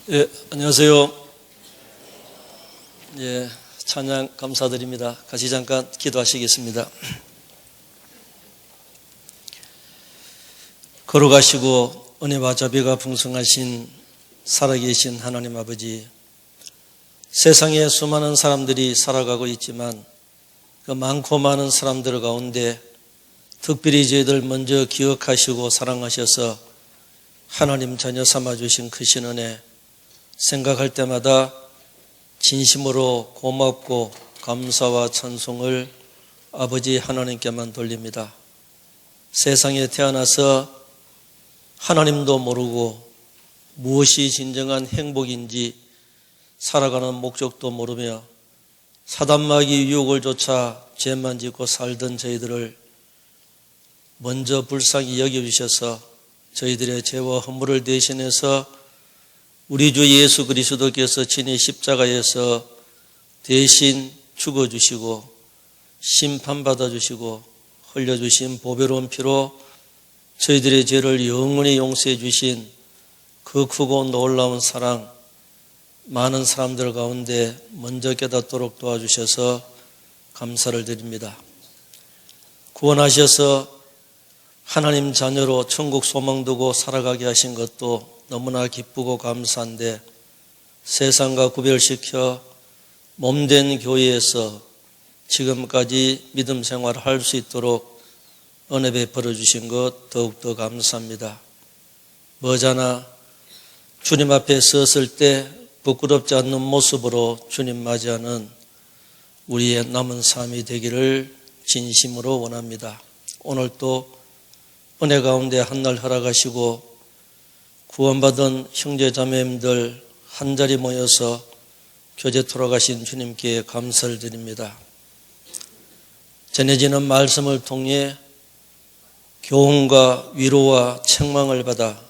예, 안녕하세요. 예, 찬양 감사드립니다. 같이 잠깐 기도하시겠습니다. 걸어가시고 은혜와 자비가 풍성하신 살아계신 하나님 아버지, 세상에 수많은 사람들이 살아가고 있지만 그 많고 많은 사람들 가운데 특별히 저희들 먼저 기억하시고 사랑하셔서 하나님 자녀 삼아주신 크신 은혜 생각할 때마다 진심으로 고맙고 감사와 찬송을 아버지 하나님께만 돌립니다. 세상에 태어나서 하나님도 모르고 무엇이 진정한 행복인지 살아가는 목적도 모르며 사단마귀 유혹을 쫓아 죄만 짓고 살던 저희들을 먼저 불쌍히 여겨주셔서 저희들의 죄와 허물을 대신해서 우리 주 예수 그리스도께서 친히 십자가에서 대신 죽어주시고 심판받아주시고 흘려주신 보배로운 피로 저희들의 죄를 영원히 용서해 주신 그 크고 놀라운 사랑, 많은 사람들 가운데 먼저 깨닫도록 도와주셔서 감사를 드립니다. 구원하셔서 하나님 자녀로 천국 소망 두고 살아가게 하신 것도 너무나 기쁘고 감사한데, 세상과 구별시켜 몸된 교회에서 지금까지 믿음 생활을 할 수 있도록 은혜 베풀어 주신 것 더욱더 감사합니다. 머자나 주님 앞에 섰을 때 부끄럽지 않는 모습으로 주님 맞이하는 우리의 남은 삶이 되기를 진심으로 원합니다. 오늘 또 은혜 가운데 한날 허락하시고 구원받은 형제자매님들 한자리 모여서 교제 돌아가신 주님께 감사를 드립니다. 전해지는 말씀을 통해 교훈과 위로와 책망을 받아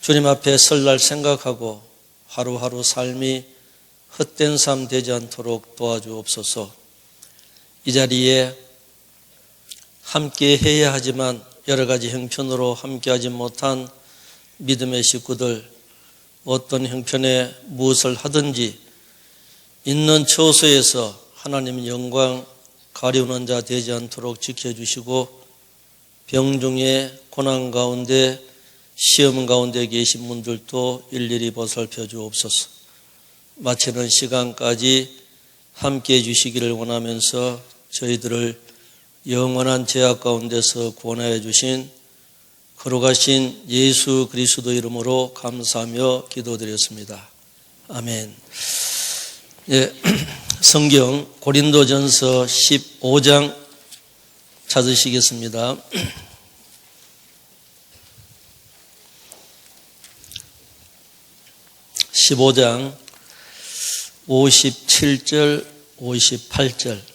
주님 앞에 설 날 생각하고 하루하루 삶이 헛된 삶 되지 않도록 도와주옵소서. 이 자리에 함께 해야 하지만 여러 가지 형편으로 함께하지 못한 믿음의 식구들, 어떤 형편에 무엇을 하든지 있는 처소에서 하나님 영광 가리우는 자 되지 않도록 지켜주시고, 병중에 고난 가운데 시험 가운데 계신 분들도 일일이 보살펴 주옵소서. 마치는 시간까지 함께해 주시기를 원하면서 저희들을 영원한 죄악 가운데서 구원하여 주신 걸어가신 예수 그리스도 이름으로 감사하며 기도드렸습니다. 아멘. 예, 성경 고린도전서 15장 찾으시겠습니다. 15장 57절 58절.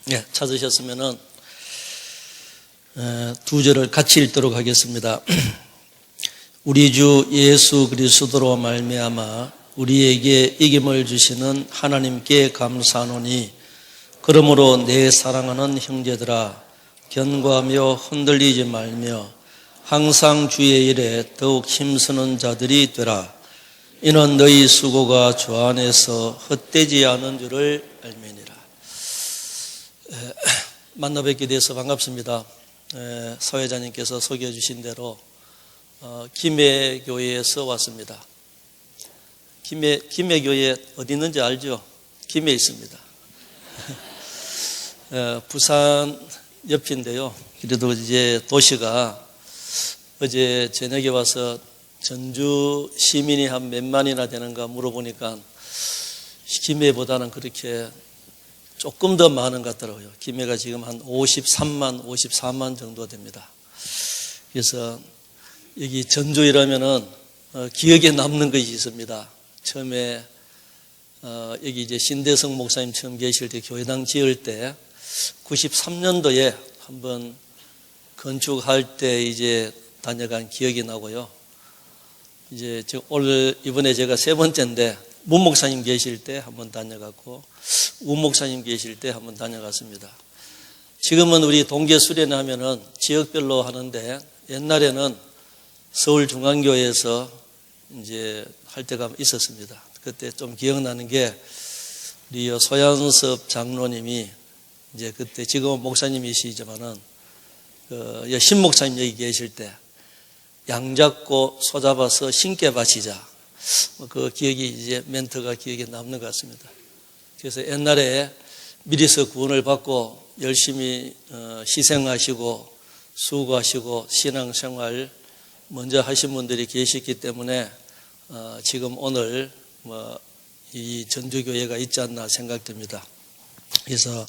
네, 찾으셨으면은 두 절을 같이 읽도록 하겠습니다. 우리 주 예수 그리스도로 말미암아 우리에게 이김을 주시는 하나님께 감사하노니, 그러므로 내 사랑하는 형제들아 견고하며 흔들리지 말며 항상 주의 일에 더욱 힘쓰는 자들이 되라. 이는 너희 수고가 주 안에서 헛되지 않은 줄을 알미니라. 만나 뵙게 돼서 반갑습니다. 사회자님께서 소개해 주신 대로 김해교회에서 왔습니다. 김해교회 어디 있는지 알죠? 김해에 있습니다. 부산 옆인데요. 그래도 이제 도시가 어제 저녁에 와서 전주 시민이 한 몇만이나 되는가 물어보니까 김해보다는 그렇게 조금 더 많은 것 같더라고요. 김해가 지금 한 53만, 54만 정도 됩니다. 그래서 여기 전주이라면은 기억에 남는 것이 있습니다. 처음에 여기 이제 신대성 목사님 처음 계실 때 교회당 지을 때 93년도에 한번 건축할 때 이제 다녀간 기억이 나고요. 이제 이번에 제가 세 번째인데 문 목사님 계실 때 한번 다녀갔고 우 목사님 계실 때 한번 다녀갔습니다. 지금은 우리 동계 수련회 하면은 지역별로 하는데 옛날에는 서울중앙교회에서 이제 할 때가 있었습니다. 그때 좀 기억나는 게 우리 소양섭 장로님이 이제 그때 지금은 목사님이시지만은 신 목사님 여기 계실 때 양 잡고 소 잡아서 신께 바치자. 그 기억이 이제 멘트가 기억에 남는 것 같습니다. 그래서 옛날에 미리서 구원을 받고 열심히 희생하시고 수고하시고 신앙생활 먼저 하신 분들이 계시기 때문에 지금 오늘 이 전주교회가 있지 않나 생각됩니다. 그래서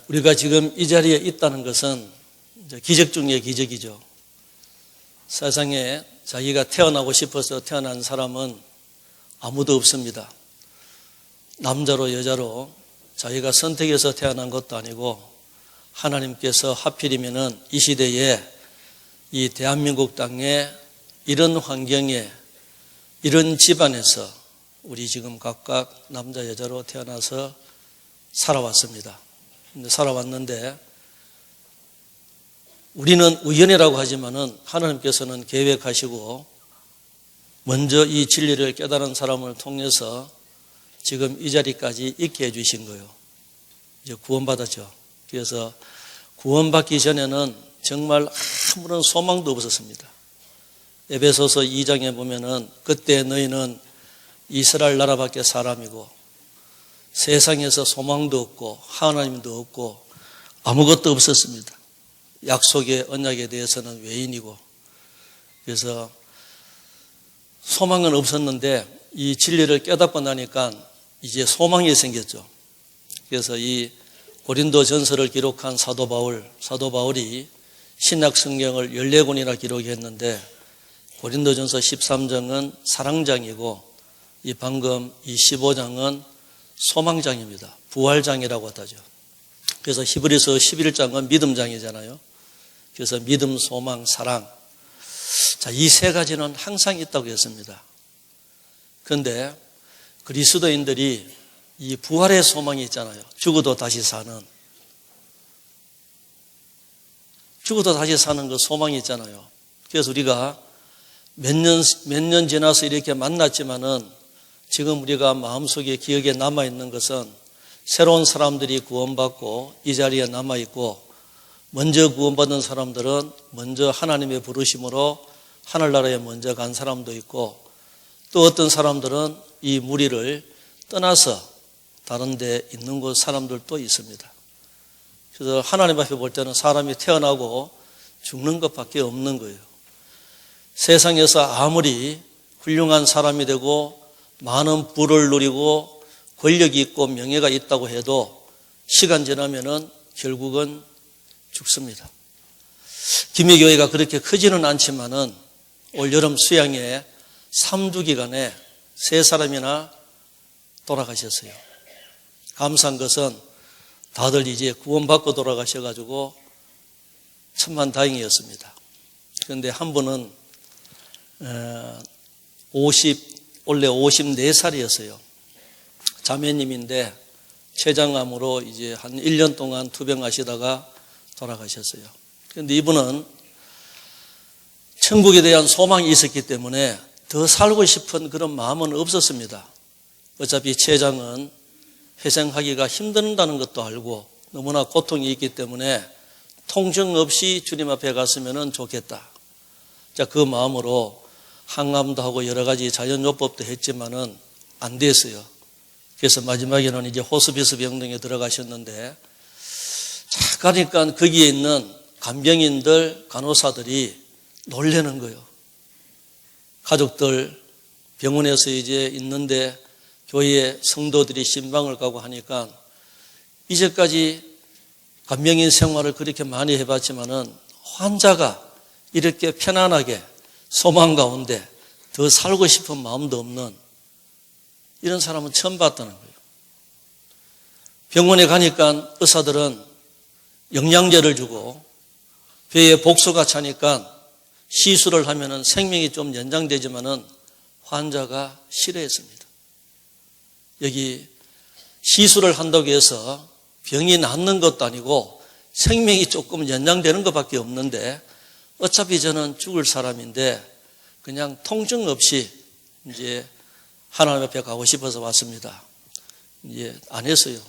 우리가 지금 이 자리에 있다는 것은 기적 중의 기적이죠. 세상에 자기가 태어나고 싶어서 태어난 사람은 아무도 없습니다. 남자로 여자로 자기가 선택해서 태어난 것도 아니고 하나님께서 하필이면은 이 시대에 이 대한민국 땅에 이런 환경에 이런 집안에서 우리 지금 각각 남자 여자로 태어나서 살아왔습니다. 근데 살아왔는데 우리는 우연이라고 하지만은 하나님께서는 계획하시고 먼저 이 진리를 깨달은 사람을 통해서 지금 이 자리까지 있게 해주신 거예요. 이제 구원받았죠. 그래서 구원받기 전에는 정말 아무런 소망도 없었습니다. 에베소서 2장에 보면은 그때 너희는 이스라엘 나라밖에 사람이고 세상에서 소망도 없고 하나님도 없고 아무것도 없었습니다. 약속의 언약에 대해서는 외인이고 그래서 소망은 없었는데 이 진리를 깨닫고 나니까 이제 소망이 생겼죠. 그래서 이 고린도 전서를 기록한 사도 바울이 신약 성경을 14권이나 기록했는데 고린도 전서 13장은 사랑장이고 이 방금 이 15장은 소망장입니다. 부활장이라고 하죠. 그래서 히브리서 11장은 믿음장이잖아요. 그래서 믿음, 소망, 사랑. 자, 이 세 가지는 항상 있다고 했습니다. 그런데 그리스도인들이 이 부활의 소망이 있잖아요. 죽어도 다시 사는 그 소망이 있잖아요. 그래서 우리가 몇 년 지나서 이렇게 만났지만은 지금 우리가 마음속에 기억에 남아있는 것은 새로운 사람들이 구원받고 이 자리에 남아있고 먼저 구원받은 사람들은 먼저 하나님의 부르심으로 하늘나라에 먼저 간 사람도 있고 또 어떤 사람들은 이 무리를 떠나서 다른 데 있는 곳 사람들도 있습니다. 그래서 하나님 앞에 볼 때는 사람이 태어나고 죽는 것밖에 없는 거예요. 세상에서 아무리 훌륭한 사람이 되고 많은 부를 누리고 권력이 있고 명예가 있다고 해도 시간 지나면은 결국은 죽습니다. 김해교회가 그렇게 크지는 않지만은 올 여름 수양에 3주 기간에 3사람이나 돌아가셨어요. 감사한 것은 다들 이제 구원받고 돌아가셔가지고 천만다행이었습니다. 그런데 한 분은 원래 54살이었어요. 자매님인데 췌장암으로 이제 한 1년 동안 투병하시다가 돌아가셨어요. 그런데 이분은 천국에 대한 소망이 있었기 때문에 더 살고 싶은 그런 마음은 없었습니다. 어차피 췌장은 회생하기가 힘든다는 것도 알고 너무나 고통이 있기 때문에 통증 없이 주님 앞에 갔으면 좋겠다. 자, 그 마음으로 항암도 하고 여러 가지 자연요법도 했지만은 안 됐어요. 그래서 마지막에는 이제 호스피스 병동에 들어가셨는데 자, 가니까 거기에 있는 간병인들, 간호사들이 놀라는 거예요. 가족들 병원에서 이제 있는데 교회 성도들이 신방을 가고 하니까 이제까지 간병인 생활을 그렇게 많이 해봤지만은 환자가 이렇게 편안하게 소망 가운데 더 살고 싶은 마음도 없는 이런 사람은 처음 봤다는 거예요. 병원에 가니까 의사들은 영양제를 주고 배에 복수가 차니까 시술을 하면은 생명이 좀 연장되지만은 환자가 싫어했습니다. 여기 시술을 한다고 해서 병이 낫는 것도 아니고 생명이 조금 연장되는 것밖에 없는데 어차피 저는 죽을 사람인데 그냥 통증 없이 이제 하나님 앞에 가고 싶어서 왔습니다. 이제 안 했어요.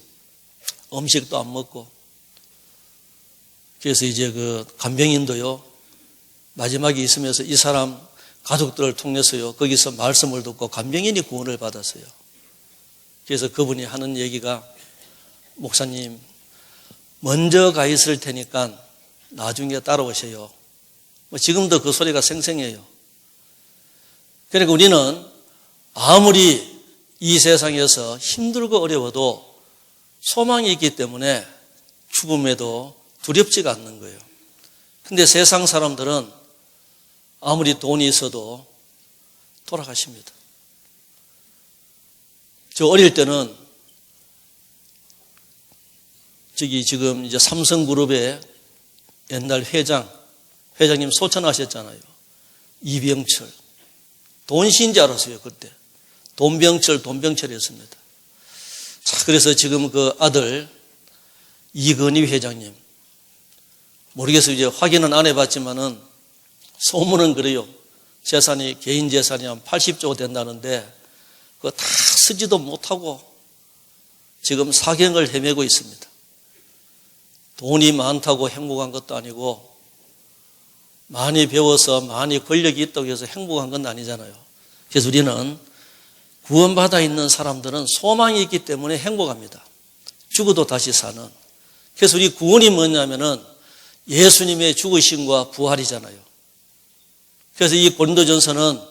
음식도 안 먹고. 그래서 이제 그 간병인도요, 마지막에 있으면서 이 사람 가족들을 통해서요, 거기서 말씀을 듣고 간병인이 구원을 받았어요. 그래서 그분이 하는 얘기가, 목사님, 먼저 가 있을 테니까 나중에 따라오세요. 지금도 그 소리가 생생해요. 그러니까 우리는 아무리 이 세상에서 힘들고 어려워도 소망이 있기 때문에 죽음에도 두렵지가 않는 거예요. 근데 세상 사람들은 아무리 돈이 있어도 돌아가십니다. 저 어릴 때는 저기 지금 이제 삼성그룹의 옛날 회장님 소천하셨잖아요. 이병철. 돈신인 줄 알았어요, 그때. 돈병철이었습니다. 자, 그래서 지금 그 아들 이건희 회장님. 모르겠어요. 이제 확인은 안 해봤지만은 소문은 그래요. 재산이, 개인 재산이 한 80조 된다는데 그거 다 쓰지도 못하고 지금 사경을 헤매고 있습니다. 돈이 많다고 행복한 것도 아니고 많이 배워서 많이 권력이 있다고 해서 행복한 건 아니잖아요. 그래서 우리는 구원받아 있는 사람들은 소망이 있기 때문에 행복합니다. 죽어도 다시 사는. 그래서 우리 구원이 뭐냐면은 예수님의 죽으심과 부활이잖아요. 그래서 이 고린도전서는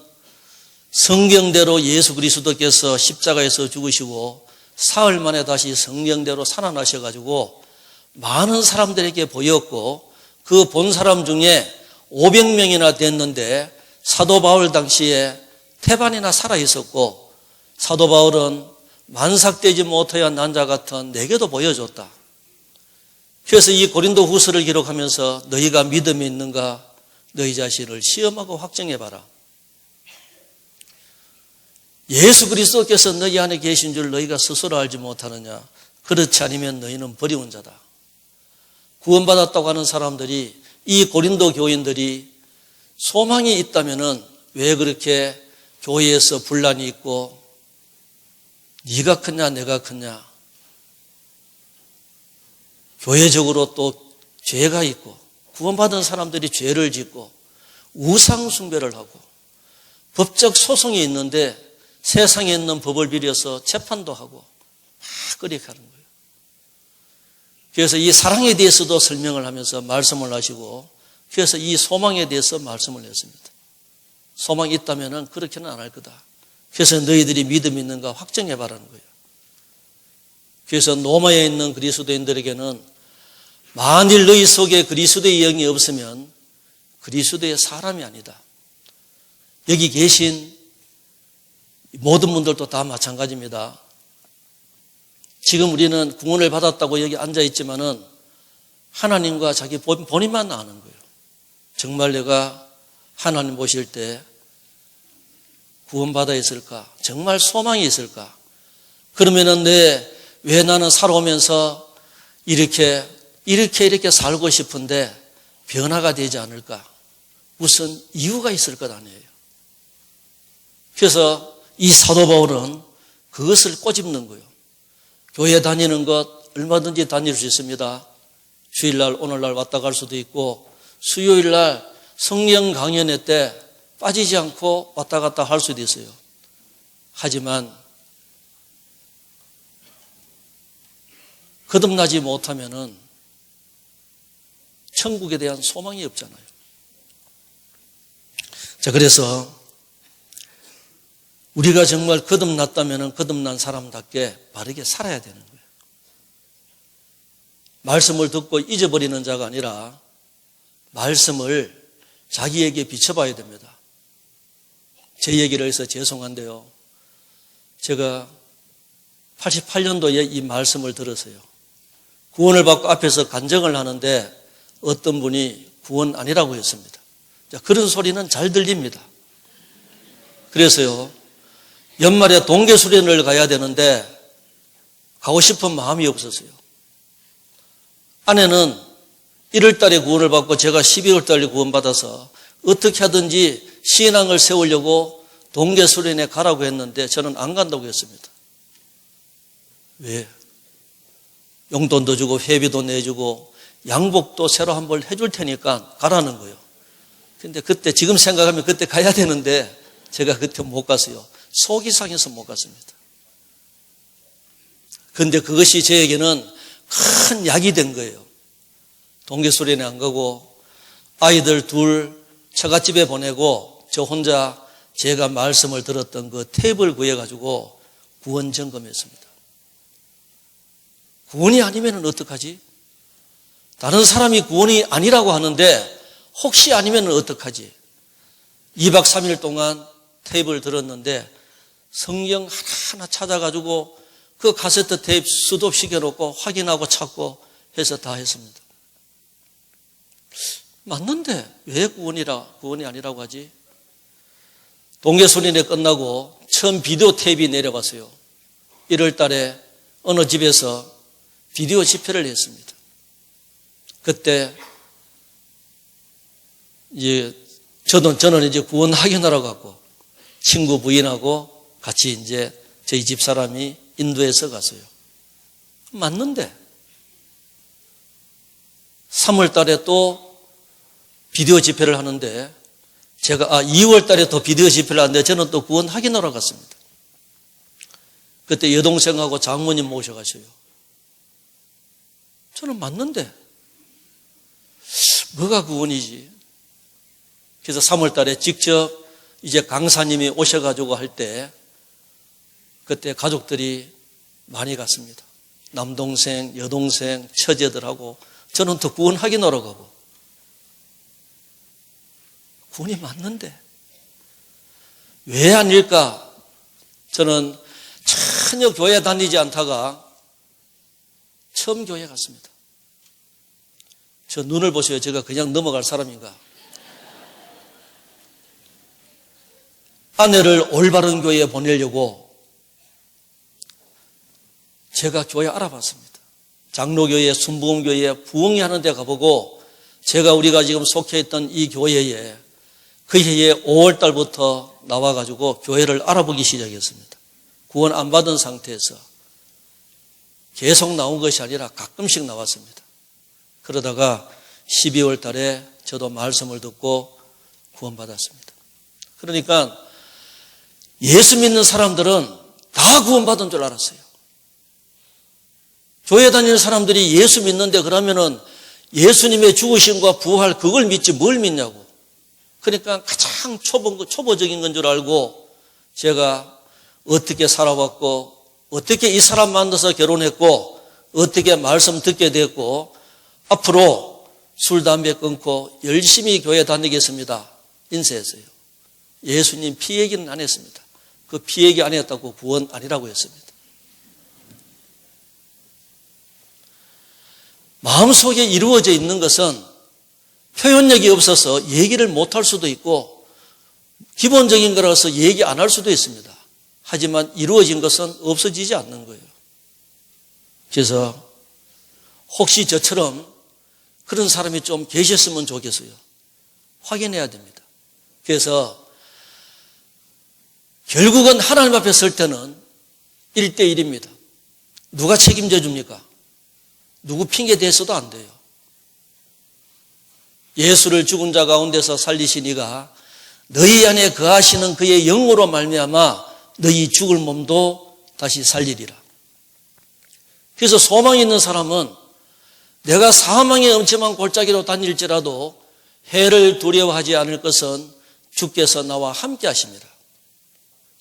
성경대로 예수 그리스도께서 십자가에서 죽으시고 사흘 만에 다시 성경대로 살아나셔가지고 많은 사람들에게 보였고 그 본 사람 중에 500명이나 됐는데 사도 바울 당시에 태반이나 살아있었고 사도 바울은 만삭되지 못하여 난 자 같은 내게도 보여줬다. 그래서 이 고린도 후서를 기록하면서 너희가 믿음이 있는가 너희 자신을 시험하고 확정해봐라. 예수 그리스도께서 너희 안에 계신 줄 너희가 스스로 알지 못하느냐. 그렇지 않으면 너희는 버리운 자다. 구원받았다고 하는 사람들이 이 고린도 교인들이 소망이 있다면은 왜 그렇게 교회에서 분란이 있고 네가 크냐 내가 크냐 교회적으로 또 죄가 있고 구원받은 사람들이 죄를 짓고 우상 숭배를 하고 법적 소송이 있는데 세상에 있는 법을 빌려서 재판도 하고 막 그렇게 하는 거예요. 그래서 이 사랑에 대해서도 설명을 하면서 말씀을 하시고 그래서 이 소망에 대해서 말씀을 했습니다. 소망이 있다면 그렇게는 안 할 거다. 그래서 너희들이 믿음이 있는가 확정해 봐라는 거예요. 그래서 로마에 있는 그리스도인들에게는 만일 너희 속에 그리스도의 영이 없으면 그리스도의 사람이 아니다. 여기 계신 모든 분들도 다 마찬가지입니다. 지금 우리는 구원을 받았다고 여기 앉아 있지만은 하나님과 자기 본인만 아는 거예요. 정말 내가 하나님 보실 때 구원받아 있을까? 정말 소망이 있을까? 그러면은 왜 나는 살아오면서 이렇게 살고 싶은데 변화가 되지 않을까? 무슨 이유가 있을 것 아니에요. 그래서 이 사도 바울은 그것을 꼬집는 거예요. 교회 다니는 것 얼마든지 다닐 수 있습니다. 주일날, 오늘날 왔다 갈 수도 있고 수요일날 성령 강연회 때 빠지지 않고 왔다 갔다 할 수도 있어요. 하지만 거듭나지 못하면은 천국에 대한 소망이 없잖아요. 자, 그래서 우리가 정말 거듭났다면은 거듭난 사람답게 바르게 살아야 되는 거예요. 말씀을 듣고 잊어버리는 자가 아니라 말씀을 자기에게 비춰봐야 됩니다. 제 얘기를 해서 죄송한데요. 제가 88년도에 이 말씀을 들었어요. 구원을 받고 앞에서 간증을 하는데 어떤 분이 구원 아니라고 했습니다. 자, 그런 소리는 잘 들립니다. 그래서요, 연말에 동계수련을 가야 되는데 가고 싶은 마음이 없었어요. 아내는 1월 달에 구원을 받고 제가 12월 달에 구원받아서 어떻게 하든지 신앙을 세우려고 동계수련에 가라고 했는데 저는 안 간다고 했습니다. 왜? 용돈도 주고 회비도 내주고 양복도 새로 한번 해줄 테니까 가라는 거예요. 근데 그때 지금 생각하면 그때 가야 되는데 제가 그때 못 갔어요. 속이 상해서 못 갔습니다. 근데 그것이 저에게는 큰 약이 된 거예요. 동계수련에 안 가고 아이들 둘 처갓집에 보내고 저 혼자 제가 말씀을 들었던 그 탭을 구해가지고 구원 점검했습니다. 구원이 아니면 어떡하지? 다른 사람이 구원이 아니라고 하는데 혹시 아니면 어떡하지? 2박 3일 동안 테이프를 들었는데 성경 하나하나 찾아가지고 그 카세트 테이프 수도 시켜놓고 확인하고 찾고 해서 다 했습니다. 맞는데 왜 구원이 아니라고 하지? 동계수련회 끝나고 처음 비디오 테이프가 내려왔어요. 1월 달에 어느 집에서 비디오 집회를 했습니다. 그때 저는 이제 구원 확인하러 갔고 친구 부인하고 같이 이제 저희 집 사람이 인도에서 갔어요. 맞는데 3월 달에 또 비디오 집회를 하는데 제가 2월 달에 또 비디오 집회를 하는데 저는 또 구원 확인하러 갔습니다. 그때 여동생하고 장모님 모셔가셔요. 저는 맞는데 뭐가 구원이지? 그래서 3월 달에 직접 이제 강사님이 오셔가지고 할 때 그때 가족들이 많이 갔습니다. 남동생, 여동생, 처제들하고 저는 또 구원 확인하러 가고 구원이 맞는데 왜 아닐까? 저는 전혀 교회 다니지 않다가 처음 교회 갔습니다. 저 눈을 보세요. 제가 그냥 넘어갈 사람인가? 아내를 올바른 교회에 보내려고 제가 교회 알아봤습니다. 장로교회, 순복음교회, 부흥회 하는 데 가보고 우리가 지금 속해 있던 이 교회에 그 해에 5월 달부터 나와가지고 교회를 알아보기 시작했습니다. 구원 안 받은 상태에서 계속 나온 것이 아니라 가끔씩 나왔습니다. 그러다가 12월 달에 저도 말씀을 듣고 구원받았습니다. 그러니까 예수 믿는 사람들은 다 구원받은 줄 알았어요. 교회 다니는 사람들이 예수 믿는데 그러면은 예수님의 죽으심과 부활 그걸 믿지 뭘 믿냐고. 그러니까 가장 초보적인 건 줄 알고 제가 어떻게 살아왔고 어떻게 이 사람 만나서 결혼했고 어떻게 말씀 듣게 됐고 앞으로 술, 담배 끊고 열심히 교회 다니겠습니다. 인쇄했어요. 예수님 피 얘기는 안 했습니다. 그 피 얘기 안 했다고 구원 아니라고 했습니다. 마음속에 이루어져 있는 것은 표현력이 없어서 얘기를 못할 수도 있고 기본적인 거라서 얘기 안 할 수도 있습니다. 하지만 이루어진 것은 없어지지 않는 거예요. 그래서 혹시 저처럼 그런 사람이 좀 계셨으면 좋겠어요. 확인해야 됩니다. 그래서 결국은 하나님 앞에 설 때는 1대1입니다. 누가 책임져 줍니까? 누구 핑계 대서도 안 돼요. 예수를 죽은 자 가운데서 살리신 이가 너희 안에 거하시는 그의 영으로 말미암아 너희 죽을 몸도 다시 살리리라. 그래서 소망이 있는 사람은 내가 사망의 엄침한 골짜기로 다닐지라도 해를 두려워하지 않을 것은 주께서 나와 함께 하십니다.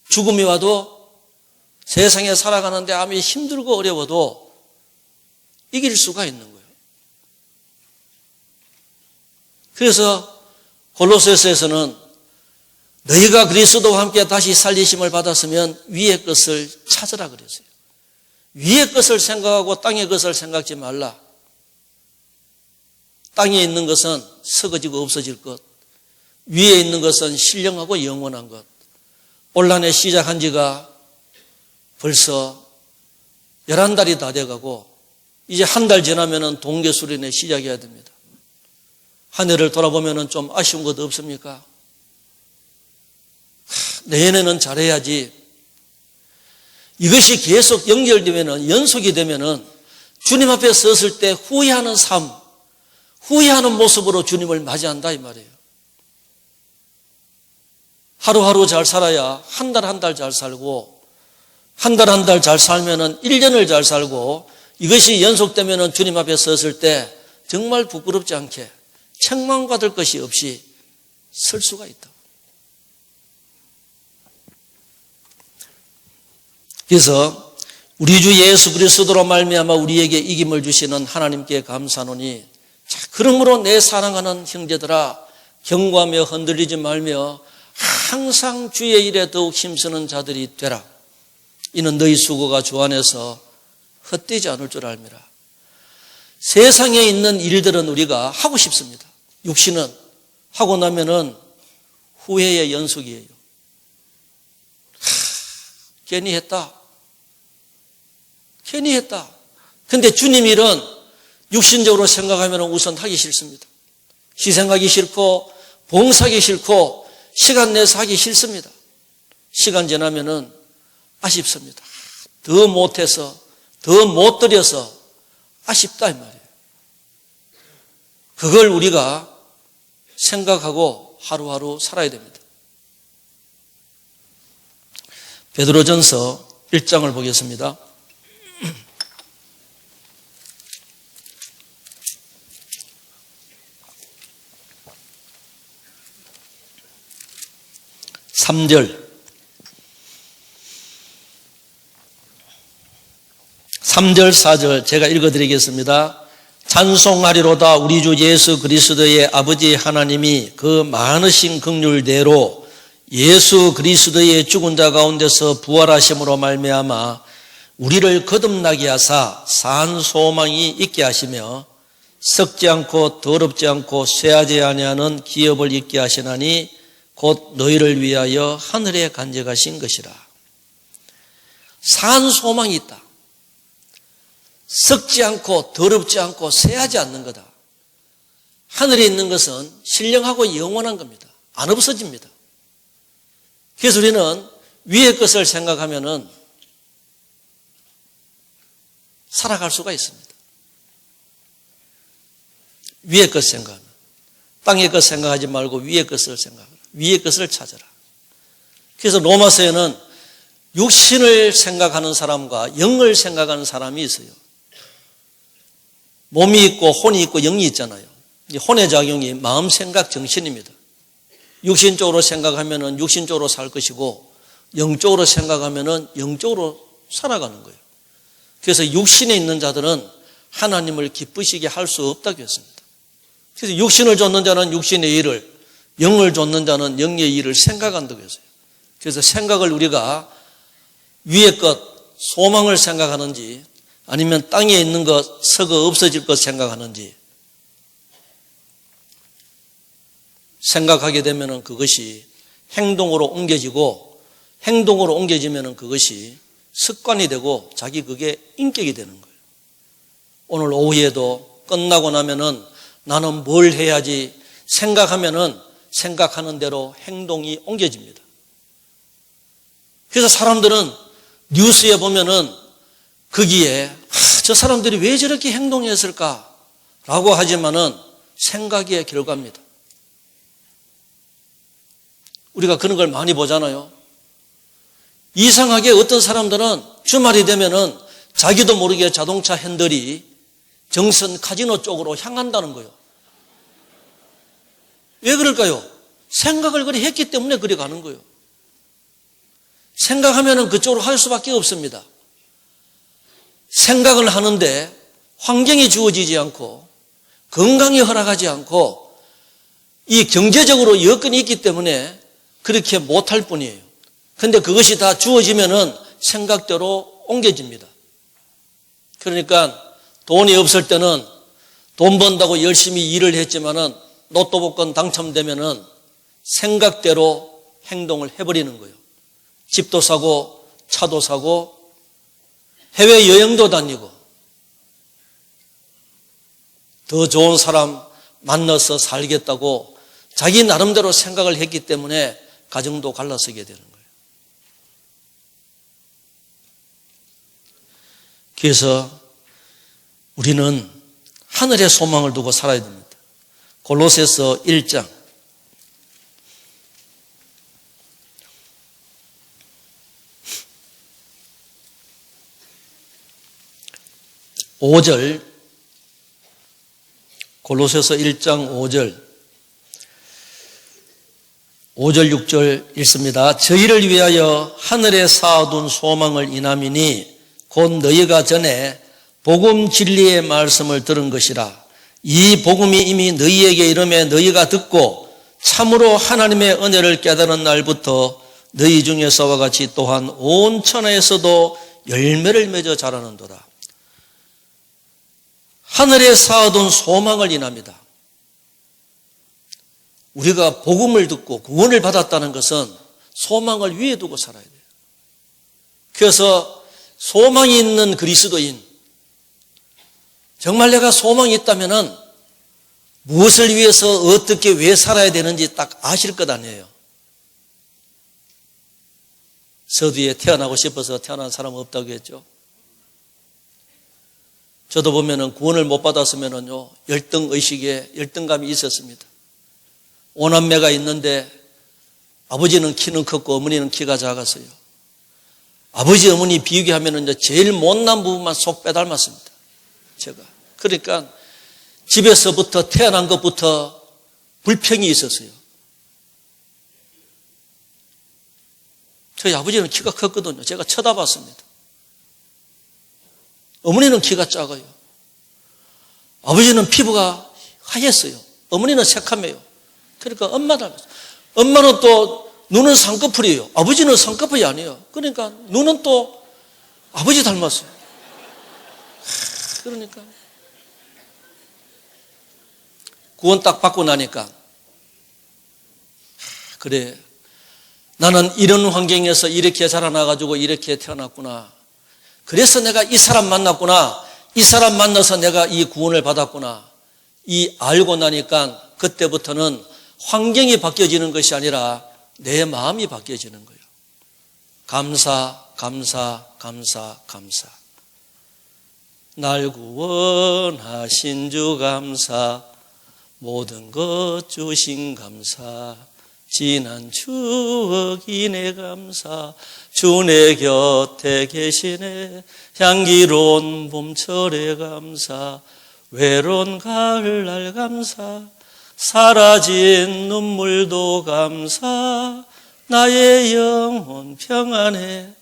죽음이 와도 세상에 살아가는데 아무리 힘들고 어려워도 이길 수가 있는 거예요. 그래서 골로새서에서는 너희가 그리스도와 함께 다시 살리심을 받았으면 위의 것을 찾으라 그랬어요. 위의 것을 생각하고 땅의 것을 생각지 말라. 땅에 있는 것은 썩어지고 없어질 것, 위에 있는 것은 신령하고 영원한 것. 올 한 해 시작한 지가 벌써 11달이 다 돼가고 이제 한 달 지나면은 동계수련회 시작해야 됩니다. 한 해를 돌아보면은 좀 아쉬운 것 없습니까? 내년에는 잘해야지. 이것이 계속 연결되면은, 연속이 되면은 주님 앞에 섰을 때 후회하는 삶, 후회하는 모습으로 주님을 맞이한다 이 말이에요. 하루하루 잘 살아야 한 달 한 달 잘 살고, 한 달 한 달 잘 살면은 1년을 잘 살고, 이것이 연속되면은 주님 앞에 섰을 때 정말 부끄럽지 않게 책망받을 것이 없이 설 수가 있다. 그래서 우리 주 예수 그리스도로 말미암아 우리에게 이김을 주시는 하나님께 감사하노니, 자, 그러므로 내 사랑하는 형제들아, 경고하며 흔들리지 말며 항상 주의 일에 더욱 힘쓰는 자들이 되라. 이는 너희 수고가 주 안에서 헛되지 않을 줄 알미라. 세상에 있는 일들은 우리가 하고 싶습니다. 육신은 하고 나면은 후회의 연속이에요. 괜히 했다. 괜히 했다. 근데 주님 일은 육신적으로 생각하면 우선 하기 싫습니다. 희생하기 싫고 봉사하기 싫고 시간 내서 하기 싫습니다. 시간 지나면은 아쉽습니다. 더 못해서, 더 못 드려서 아쉽다 이 말이에요. 그걸 우리가 생각하고 하루하루 살아야 됩니다. 베드로전서 1장을 보겠습니다. 삼 절 4절 제가 읽어드리겠습니다. 찬송하리로다 우리 주 예수 그리스도의 아버지 하나님이 그 많으신 긍휼대로 예수 그리스도의 죽은 자 가운데서 부활하심으로 말미암아 우리를 거듭나게 하사 산 소망이 있게 하시며 썩지 않고 더럽지 않고 쇠하지 아니하는 기업을 있게 하시나니 곧 너희를 위하여 하늘에 간직하신 것이라. 산 소망이 있다. 썩지 않고 더럽지 않고 쇠하지 않는 거다. 하늘에 있는 것은 신령하고 영원한 겁니다. 안 없어집니다. 그래서 우리는 위의 것을 생각하면은 살아갈 수가 있습니다. 위의 것 생각하면. 땅의 것 생각하지 말고 위의 것을 생각하라. 위의 것을 찾아라. 그래서 로마서에는 육신을 생각하는 사람과 영을 생각하는 사람이 있어요. 몸이 있고 혼이 있고 영이 있잖아요. 혼의 작용이 마음, 생각, 정신입니다. 육신적으로 생각하면은 육신적으로 살 것이고 영적으로 생각하면은 영적으로 살아가는 거예요. 그래서 육신에 있는 자들은 하나님을 기쁘시게 할 수 없다고 했습니다. 그래서 육신을 좇는 자는 육신의 일을, 영을 좇는 자는 영의 일을 생각한다고 했어요. 그래서 생각을 우리가 위의 것, 소망을 생각하는지 아니면 땅에 있는 것, 썩어 없어질 것 생각하는지 생각하게 되면 그것이 행동으로 옮겨지고 행동으로 옮겨지면 그것이 습관이 되고 자기 그게 인격이 되는 거예요. 오늘 오후에도 끝나고 나면은 나는 뭘 해야지 생각하면은 생각하는 대로 행동이 옮겨집니다. 그래서 사람들은 뉴스에 보면은 거기에 저 사람들이 왜 저렇게 행동했을까라고 하지만은 생각의 결과입니다. 우리가 그런 걸 많이 보잖아요. 이상하게 어떤 사람들은 주말이 되면은 자기도 모르게 자동차 핸들이 정선 카지노 쪽으로 향한다는 거예요. 왜 그럴까요? 생각을 그리 했기 때문에 그리 가는 거예요. 생각하면은 그쪽으로 할 수밖에 없습니다. 생각을 하는데 환경이 주어지지 않고 건강이 허락하지 않고 이 경제적으로 여건이 있기 때문에 그렇게 못할 뿐이에요. 그런데 그것이 다 주어지면은 생각대로 옮겨집니다. 그러니까 돈이 없을 때는 돈 번다고 열심히 일을 했지만은 로또 복권 당첨되면은 생각대로 행동을 해버리는 거예요. 집도 사고 차도 사고 해외여행도 다니고 더 좋은 사람 만나서 살겠다고 자기 나름대로 생각을 했기 때문에 가정도 갈라서게 되는 거예요. 그래서 우리는 하늘의 소망을 두고 살아야 됩니다. 골로새서 1장 5절, 골로새서 1장 5절 6절 읽습니다. 저희를 위하여 하늘에 쌓아둔 소망을 인함이니 곧 너희가 전에 복음 진리의 말씀을 들은 것이라. 이 복음이 이미 너희에게 이름에 너희가 듣고 참으로 하나님의 은혜를 깨달은 날부터 너희 중에서와 같이 또한 온 천하에서도 열매를 맺어 자라는도다. 하늘에 쌓아둔 소망을 인합니다. 우리가 복음을 듣고 구원을 받았다는 것은 소망을 위에 두고 살아야 돼요. 그래서 소망이 있는 그리스도인, 정말 내가 소망이 있다면 무엇을 위해서 어떻게 왜 살아야 되는지 딱 아실 것 아니에요. 서두에 태어나고 싶어서 태어난 사람 없다고 했죠. 저도 보면은 구원을 못 받았으면은요, 열등의식에 열등감이 있었습니다. 오남매가 있는데 아버지는 키는 컸고 어머니는 키가 작았어요. 아버지 어머니 비교하면은 이제 제일 못난 부분만 쏙 빼닮았습니다. 제가. 그러니까 집에서부터 태어난 것부터 불평이 있었어요. 저희 아버지는 키가 컸거든요. 제가 쳐다봤습니다. 어머니는 키가 작아요. 아버지는 피부가 하얘어요. 어머니는 새카매요. 그러니까 엄마 닮았어요. 엄마는 또 눈은 쌍꺼풀이에요. 아버지는 쌍꺼풀이 아니에요. 그러니까 눈은 또 아버지 닮았어요. 그러니까 구원 딱 받고 나니까 그래, 나는 이런 환경에서 이렇게 자라나가지고 이렇게 태어났구나. 그래서 내가 이 사람 만났구나. 이 사람 만나서 내가 이 구원을 받았구나. 이 알고 나니까 그때부터는 환경이 바뀌어지는 것이 아니라 내 마음이 바뀌어지는 거예요. 감사, 감사, 감사, 감사. 날 구원하신 주 감사, 모든 것 주신 감사, 지난 추억이 내 감사, 주 내 곁에 계시네, 향기로운 봄철의 감사, 외로운 가을날 감사, 사라진 눈물도 감사, 나의 영혼 평안해.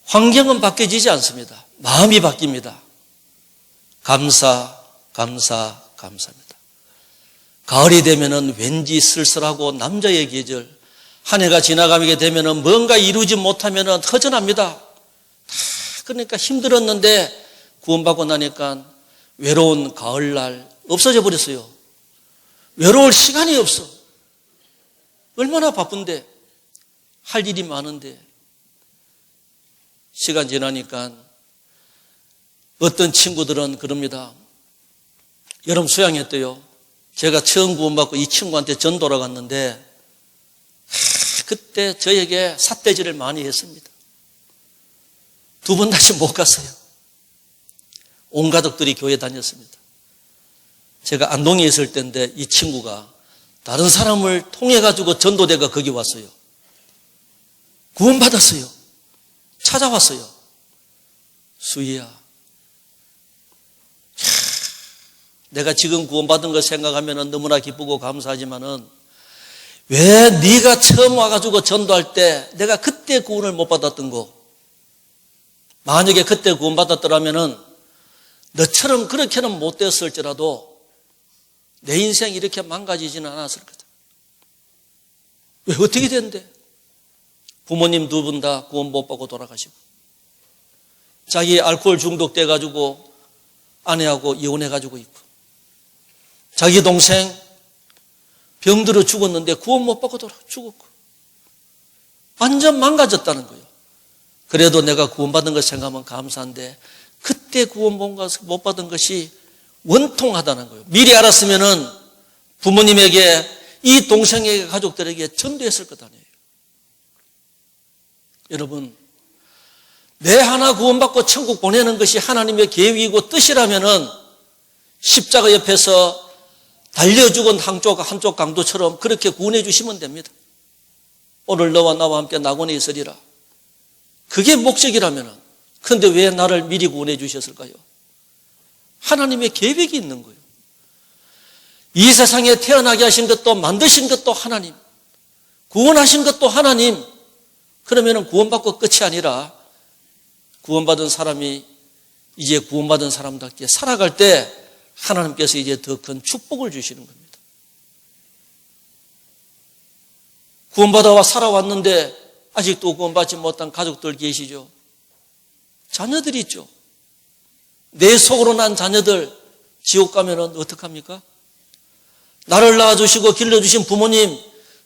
환경은 바뀌어지지 않습니다. 마음이 바뀝니다. 감사, 감사, 감사합니다. 가을이 되면은 왠지 쓸쓸하고 남자의 계절, 한 해가 지나가게 되면은 뭔가 이루지 못하면은 허전합니다. 그러니까 힘들었는데 구원받고 나니까 외로운 가을날 없어져 버렸어요. 외로울 시간이 없어. 얼마나 바쁜데, 할 일이 많은데. 시간 지나니까 어떤 친구들은 그럽니다. 여름 수양회 때요, 제가 처음 구원받고 이 친구한테 전도를 갔는데 그때 저에게 삿대질을 많이 했습니다. 2번 다시 못 갔어요. 온 가족들이 교회 다녔습니다. 제가 안동에 있을 때인데 이 친구가 다른 사람을 통해 가지고 전도대가 거기 왔어요. 구원받았어요. 찾아왔어요. 수희야, 내가 지금 구원받은 걸 생각하면 너무나 기쁘고 감사하지만은 왜 네가 처음 와가지고 전도할 때 내가 그때 구원을 못 받았던 거, 만약에 그때 구원받았더라면은 너처럼 그렇게는 못 되었을지라도 내 인생이 이렇게 망가지지는 않았을 거다. 왜 어떻게 됐는데? 부모님 2분 다 구원 못 받고 돌아가시고, 자기 알코올 중독돼가지고 아내하고 이혼해가지고 있고, 자기 동생 병들어 죽었는데 구원 못 받고 죽었고, 완전 망가졌다는 거예요. 그래도 내가 구원받은 것 생각하면 감사한데 그때 구원 못 받은 것이 원통하다는 거예요. 미리 알았으면은 부모님에게 이 동생에게 가족들에게 전도했을 것 아니에요. 여러분, 내 하나 구원받고 천국 보내는 것이 하나님의 계획이고 뜻이라면은 십자가 옆에서 달려 죽은 한쪽 강도처럼 그렇게 구원해 주시면 됩니다. 오늘 너와 나와 함께 낙원에 있으리라. 그게 목적이라면은, 그런데 왜 나를 미리 구원해 주셨을까요? 하나님의 계획이 있는 거예요. 이 세상에 태어나게 하신 것도 만드신 것도 하나님, 구원하신 것도 하나님. 그러면은 구원받고 끝이 아니라 구원받은 사람이 이제 구원받은 사람답게 살아갈 때 하나님께서 이제 더 큰 축복을 주시는 겁니다. 구원받아 살아왔는데 아직도 구원받지 못한 가족들 계시죠? 자녀들이 있죠. 내 속으로 난 자녀들 지옥 가면은 어떡합니까? 나를 낳아주시고 길러주신 부모님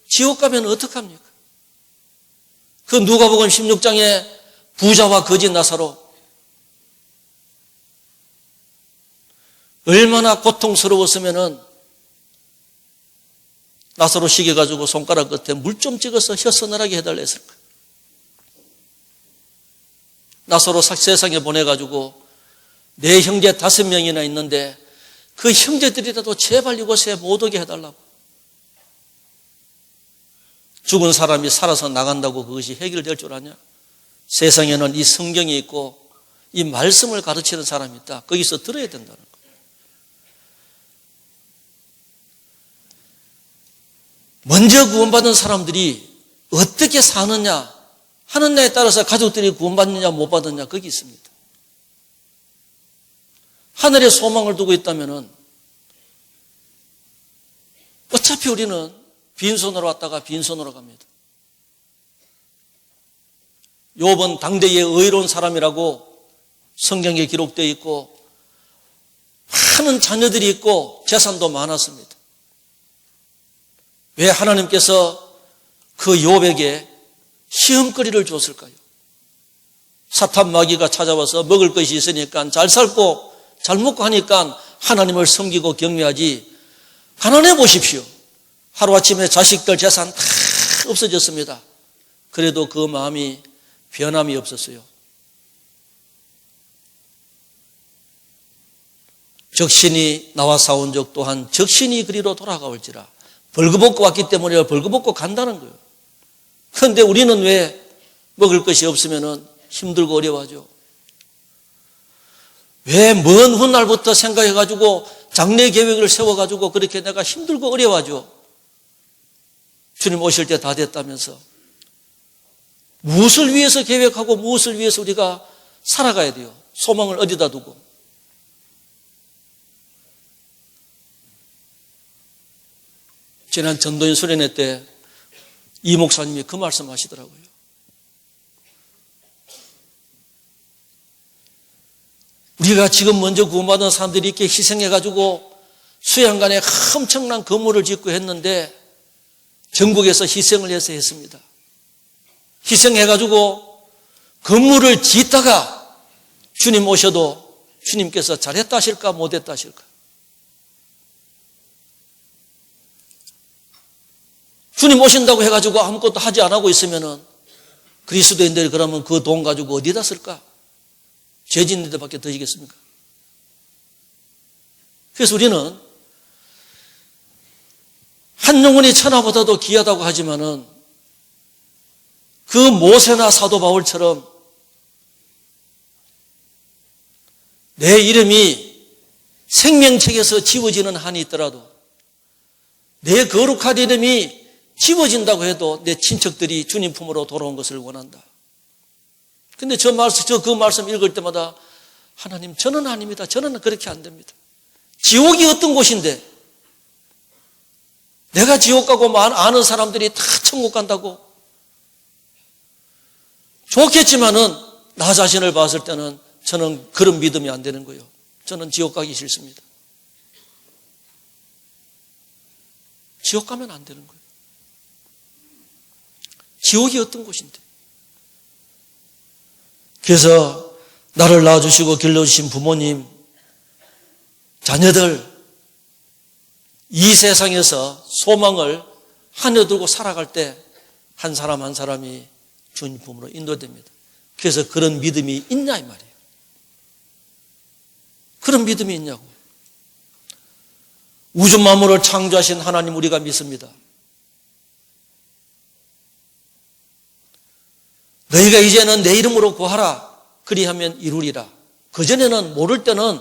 지옥 가면 어떡합니까? 그 누가복음 16장에 부자와 거지 나사로 얼마나 고통스러웠으면은 나사로 시계 가지고 손가락 끝에 물 좀 찍어서 혀 서늘하게 해달라 했을 거예요. 나사로 세상에 보내가지고 내 형제 5명이나 있는데 그 형제들이라도 제발 이곳에 못 오게 해달라고. 죽은 사람이 살아서 나간다고 그것이 해결될 줄 아냐? 세상에는 이 성경이 있고 이 말씀을 가르치는 사람이 있다. 거기서 들어야 된다는 거예요. 먼저 구원받은 사람들이 어떻게 사느냐 하느냐에 따라서 가족들이 구원받느냐 못 받느냐 거기 있습니다. 하늘에 소망을 두고 있다면은 어차피 우리는 빈손으로 왔다가 빈손으로 갑니다. 욥은 당대의 의로운 사람이라고 성경에 기록되어 있고 많은 자녀들이 있고 재산도 많았습니다. 왜 하나님께서 그 욥에게 시험거리를 줬을까요? 사탄 마귀가 찾아와서 먹을 것이 있으니까 잘 살고 잘 먹고 하니까 하나님을 섬기고 경외하지. 가난해 보십시오. 하루아침에 자식들 재산 다 없어졌습니다. 그래도 그 마음이 변함이 없었어요. 적신이 나와 싸운 적 또한 적신이 그리로 돌아가올지라. 벌거벗고 왔기 때문에 벌거벗고 간다는 거예요. 그런데 우리는 왜 먹을 것이 없으면 힘들고 어려워하죠? 왜 먼 훗날부터 생각해가지고 장래 계획을 세워가지고 그렇게 내가 힘들고 어려워하죠? 주님 오실 때 다 됐다면서. 무엇을 위해서 계획하고 무엇을 위해서 우리가 살아가야 돼요? 소망을 어디다 두고. 지난 전도연 수련회 때 이 목사님이 그 말씀 하시더라고요. 우리가 지금 먼저 구원받은 사람들이 이렇게 희생해가지고 수양간에 엄청난 건물을 짓고 했는데 전국에서 희생을 해서 했습니다. 희생해가지고 건물을 짓다가 주님 오셔도 주님께서 잘했다 하실까 못했다 하실까? 주님 오신다고 해가지고 아무것도 하지 안 하고 있으면은 그리스도인들이 그러면 그 돈 가지고 어디다 쓸까? 죄진들밖에 더지겠습니까? 그래서 우리는 한 영혼이 천하보다도 귀하다고 하지만은 그 모세나 사도 바울처럼 내 이름이 생명책에서 지워지는 한이 있더라도 내 거룩한 이름이 지워진다고 해도 내 친척들이 주님 품으로 돌아온 것을 원한다. 근데 그 말씀 읽을 때마다 하나님, 저는 아닙니다. 저는 그렇게 안 됩니다. 지옥이 어떤 곳인데 내가 지옥 가고 아는 사람들이 다 천국 간다고? 좋겠지만은 나 자신을 봤을 때는 저는 그런 믿음이 안 되는 거예요. 저는 지옥 가기 싫습니다. 지옥 가면 안 되는 거예요. 지옥이 어떤 곳인데? 그래서 나를 낳아주시고 길러주신 부모님, 자녀들, 이 세상에서 소망을 하늘에 두고 살아갈 때 한 사람 한 사람이 주님 품으로 인도됩니다. 그래서 그런 믿음이 있냐 이 말이에요. 그런 믿음이 있냐고. 우주 만물을 창조하신 하나님 우리가 믿습니다. 너희가 이제는 내 이름으로 구하라. 그리하면 이루리라. 그전에는 모를 때는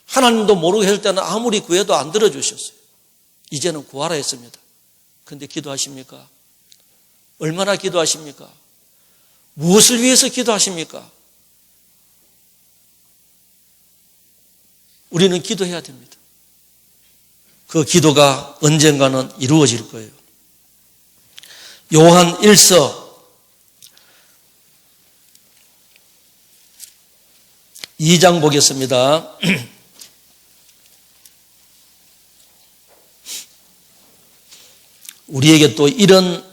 하나님도 모르고 했을 때는 아무리 구해도 안 들어주셨어요. 이제는 구하라 했습니다. 그런데 기도하십니까? 얼마나 기도하십니까? 무엇을 위해서 기도하십니까? 우리는 기도해야 됩니다. 그 기도가 언젠가는 이루어질 거예요. 요한 1서 2장 보겠습니다. 우리에게 또 이런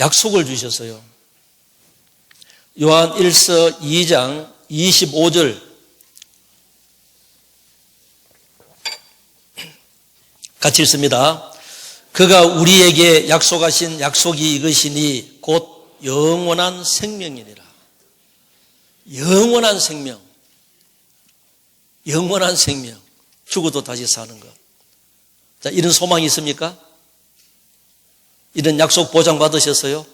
약속을 주셨어요. 요한 1서 2장 25절 같이 읽습니다. 그가 우리에게 약속하신 약속이 이것이니 곧 영원한 생명이니라. 영원한 생명. 영원한 생명. 죽어도 다시 사는 것. 자, 이런 소망이 있습니까? 이런 약속 보장 받으셨어요?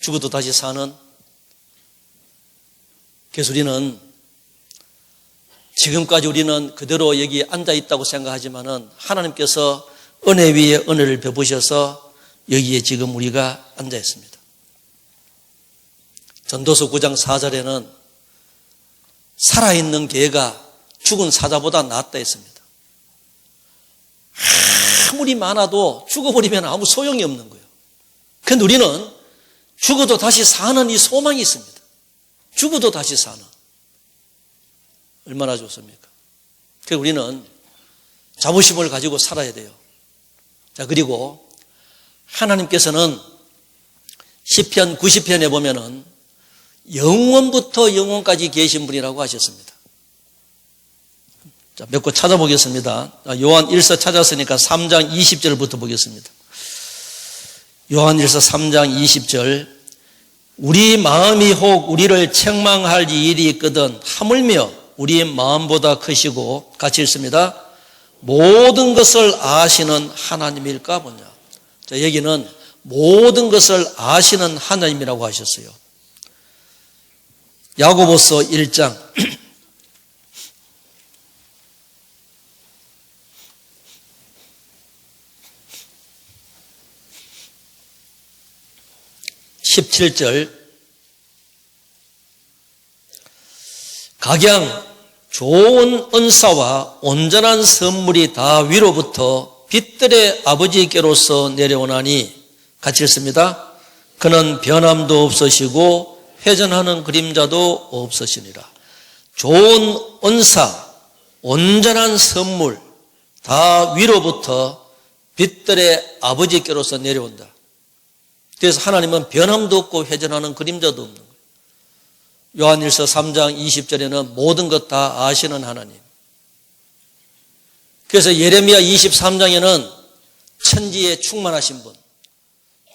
죽어도 다시 사는? 그래서 우리는 지금까지 우리는 그대로 여기 앉아 있다고 생각하지만은 하나님께서 은혜 위에 은혜를 베푸셔서 여기에 지금 우리가 앉아 있습니다. 전도서 9장 4절에는 살아있는 개가 죽은 사자보다 낫다 했습니다. 아무리 많아도 죽어버리면 아무 소용이 없는 거예요. 그런데 우리는 죽어도 다시 사는 이 소망이 있습니다. 죽어도 다시 사는. 얼마나 좋습니까? 그래서 우리는 자부심을 가지고 살아야 돼요. 자, 그리고 하나님께서는 시편 90편에 보면은 영원부터 영원까지 계신 분이라고 하셨습니다. 자, 몇 거 찾아보겠습니다. 요한 1서 찾았으니까 3장 20절부터 보겠습니다. 요한 1서 3장 20절. 우리 마음이 혹 우리를 책망할 일이 있거든 하물며 우리의 마음보다 크시고, 같이 읽습니다. 모든 것을 아시는 하나님일까 보냐. 자, 여기는 모든 것을 아시는 하나님이라고 하셨어요. 야고보서 1장 17절. 각양 좋은 은사와 온전한 선물이 다 위로부터 빛들의 아버지께로서 내려오나니, 같이 읽습니다. 그는 변함도 없으시고 회전하는 그림자도 없으시니라. 좋은 은사, 온전한 선물 다 위로부터 빛들의 아버지께로서 내려온다. 그래서 하나님은 변함도 없고 회전하는 그림자도 없는 거예요. 요한일서 3장 20절에는 모든 것 다 아시는 하나님. 그래서 예레미야 23장에는 천지에 충만하신 분,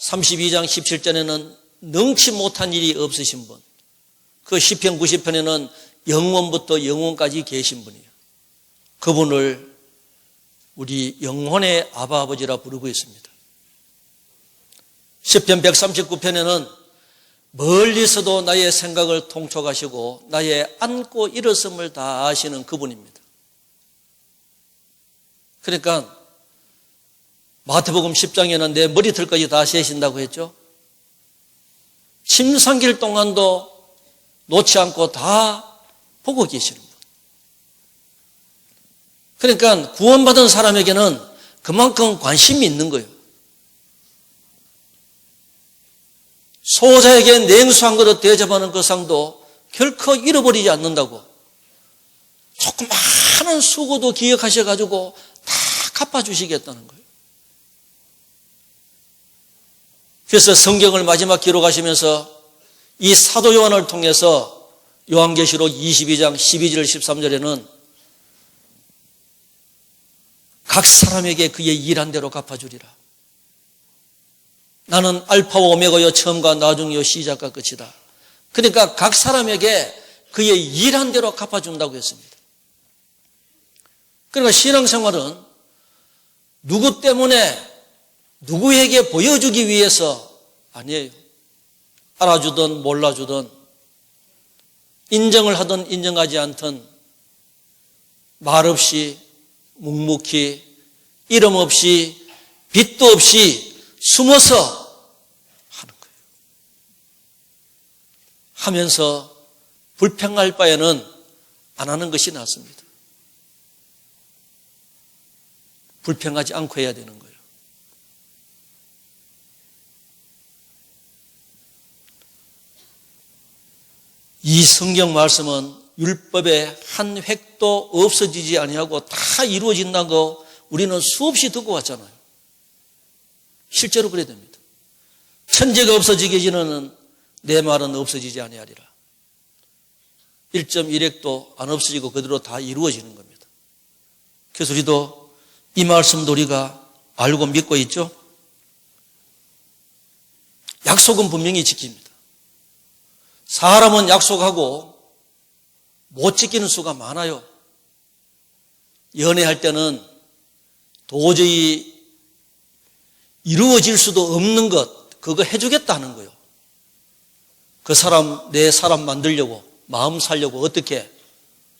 32장 17절에는 능치 못한 일이 없으신 분, 그 시편 90편에는 영원부터 영원까지 계신 분이에요. 그분을 우리 영혼의 아바 아버지라 부르고 있습니다. 시편 139편에는 멀리서도 나의 생각을 통촉하시고 나의 앉고 일었음을 다 아시는 그분입니다. 그러니까 마태복음 10장에는 내 머리털까지 다 세신다고 했죠. 침상길 동안도 놓지 않고 다 보고 계시는 분. 그러니까 구원받은 사람에게는 그만큼 관심이 있는 거예요. 소자에게 냉수한 그릇 대접하는 그 상도 결코 잃어버리지 않는다고. 조그마한 수고도 기억하셔가지고 다 갚아주시겠다는 거예요. 그래서 성경을 마지막 기록하시면서 이 사도 요한을 통해서 요한계시록 22장 12절 13절에는 각 사람에게 그의 일한 대로 갚아주리라. 나는 알파와 오메가요 처음과 나중이요 시작과 끝이다. 그러니까 각 사람에게 그의 일한 대로 갚아준다고 했습니다. 그러니까 신앙생활은 누구 때문에 누구에게 보여주기 위해서 아니에요. 알아주든 몰라주든 인정을 하든 인정하지 않든 말없이 묵묵히 이름 없이 빚도 없이 숨어서 하는 거예요. 하면서 불평할 바에는 안 하는 것이 낫습니다. 불평하지 않고 해야 되는 거예요. 이 성경 말씀은 율법의 한 획도 없어지지 아니하고 다 이루어진다고 우리는 수없이 듣고 왔잖아요. 실제로 그래야 됩니다. 천재가 없어지기 전에는 내 말은 없어지지 아니하리라. 1.1획도 안 없어지고 그대로 다 이루어지는 겁니다. 그래서 우리도 이 말씀도 우리가 알고 믿고 있죠. 약속은 분명히 지킵니다. 사람은 약속하고 못 지키는 수가 많아요. 연애할 때는 도저히 이루어질 수도 없는 것, 그거 해주겠다 하는 거예요. 그 사람, 내 사람 만들려고, 마음 살려고 어떻게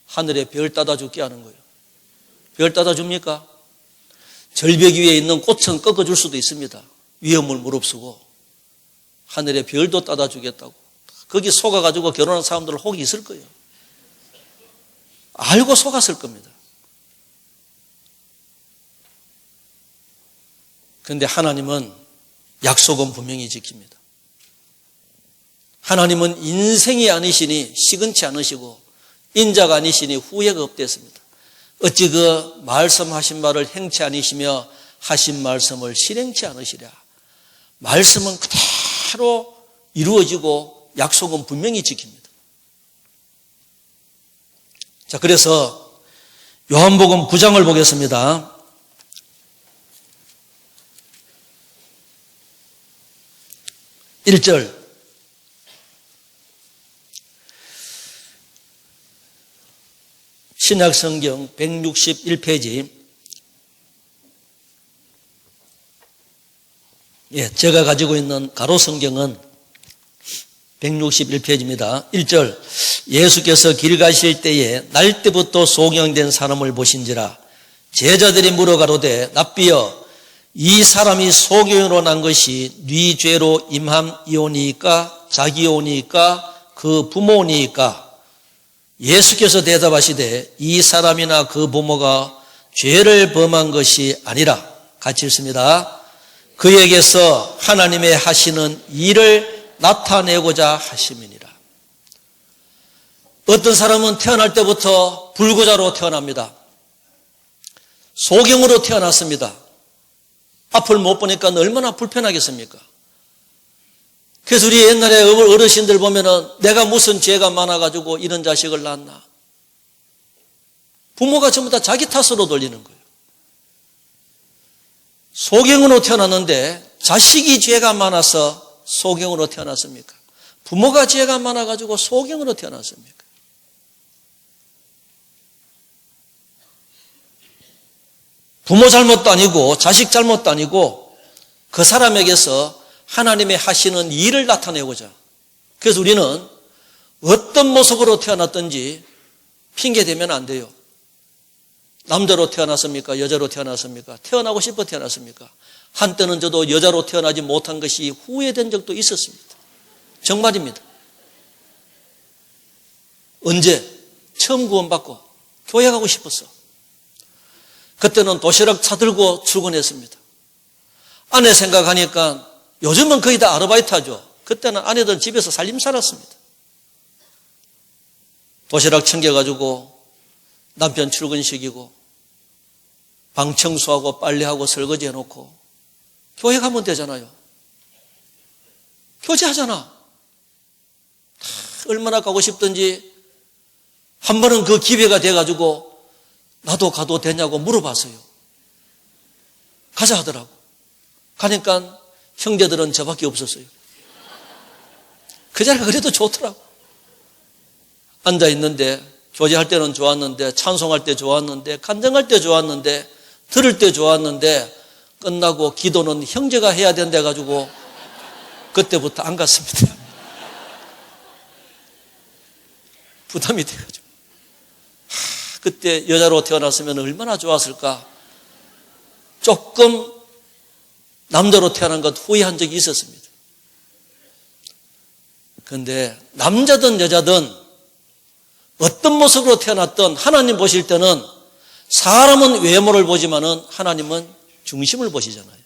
하늘에 별 따다 줄게 하는 거예요. 별 따다 줍니까? 절벽 위에 있는 꽃은 꺾어줄 수도 있습니다. 위험을 무릅쓰고 하늘에 별도 따다 주겠다고. 거기 속아가지고 결혼한 사람들 혹이 있을 거예요. 알고 속았을 겁니다. 그런데 하나님은 약속은 분명히 지킵니다. 하나님은 인생이 아니시니 시근치 않으시고 인자가 아니시니 후회가 없댔습니다. 어찌 그 말씀하신 바를 행치 아니시며 하신 말씀을 실행치 않으시랴. 말씀은 그대로 이루어지고 약속은 분명히 지킵니다. 자, 그래서 요한복음 9장을 보겠습니다. (1절) 신약성경 161페이지. 제가 가지고 있는 가로성경은 161페이지입니다. 1절 예수께서 길 가실 때에 날 때부터 소경된 사람을 보신지라. 제자들이 물어가로되 납비여 이 사람이 소경으로 난 것이 네 죄로 임함이오니까 자기오니까 그 부모니까. 예수께서 대답하시되 이 사람이나 그 부모가 죄를 범한 것이 아니라. 같이 읽습니다. 그에게서 하나님의 하시는 일을 나타내고자 하심이니라. 어떤 사람은 태어날 때부터 불구자로 태어납니다. 소경으로 태어났습니다. 앞을 못 보니까 얼마나 불편하겠습니까? 그래서 우리 옛날에 어르신들 보면은 내가 무슨 죄가 많아가지고 이런 자식을 낳았나. 부모가 전부 다 자기 탓으로 돌리는 거예요. 소경으로 태어났는데 자식이 죄가 많아서 소경으로 태어났습니까? 부모가 죄가 많아가지고 소경으로 태어났습니까? 부모 잘못도 아니고 자식 잘못도 아니고 그 사람에게서 하나님의 하시는 일을 나타내고자. 그래서 우리는 어떤 모습으로 태어났든지 핑계대면 안 돼요. 남자로 태어났습니까? 여자로 태어났습니까? 태어나고 싶어 태어났습니까? 한때는 저도 여자로 태어나지 못한 것이 후회된 적도 있었습니다. 정말입니다. 언제? 처음 구원받고 교회 가고 싶었어. 그때는 도시락 사들고 출근했습니다. 아내 생각하니까 요즘은 거의 다 아르바이트 하죠. 그때는 아내들 집에서 살림 살았습니다. 도시락 챙겨가지고 남편 출근시키고 방 청소하고 빨래하고 설거지 해놓고 교회 가면 되잖아요. 교제하잖아. 얼마나 가고 싶든지 한 번은 그 기회가 돼가지고 나도 가도 되냐고 물어봤어요. 가자 하더라고. 가니까 형제들은 저밖에 없었어요. 그 자리가 그래도 좋더라고. 앉아있는데 교제할 때는 좋았는데, 찬송할 때 좋았는데, 간증할 때 좋았는데, 들을 때 좋았는데, 끝나고 기도는 형제가 해야 된다 해가지고 그때부터 안 갔습니다. 부담이 돼가지고. 그때 여자로 태어났으면 얼마나 좋았을까. 조금 남자로 태어난 것 후회한 적이 있었습니다. 그런데 남자든 여자든 어떤 모습으로 태어났든 하나님 보실 때는 사람은 외모를 보지만은 하나님은 중심을 보시잖아요.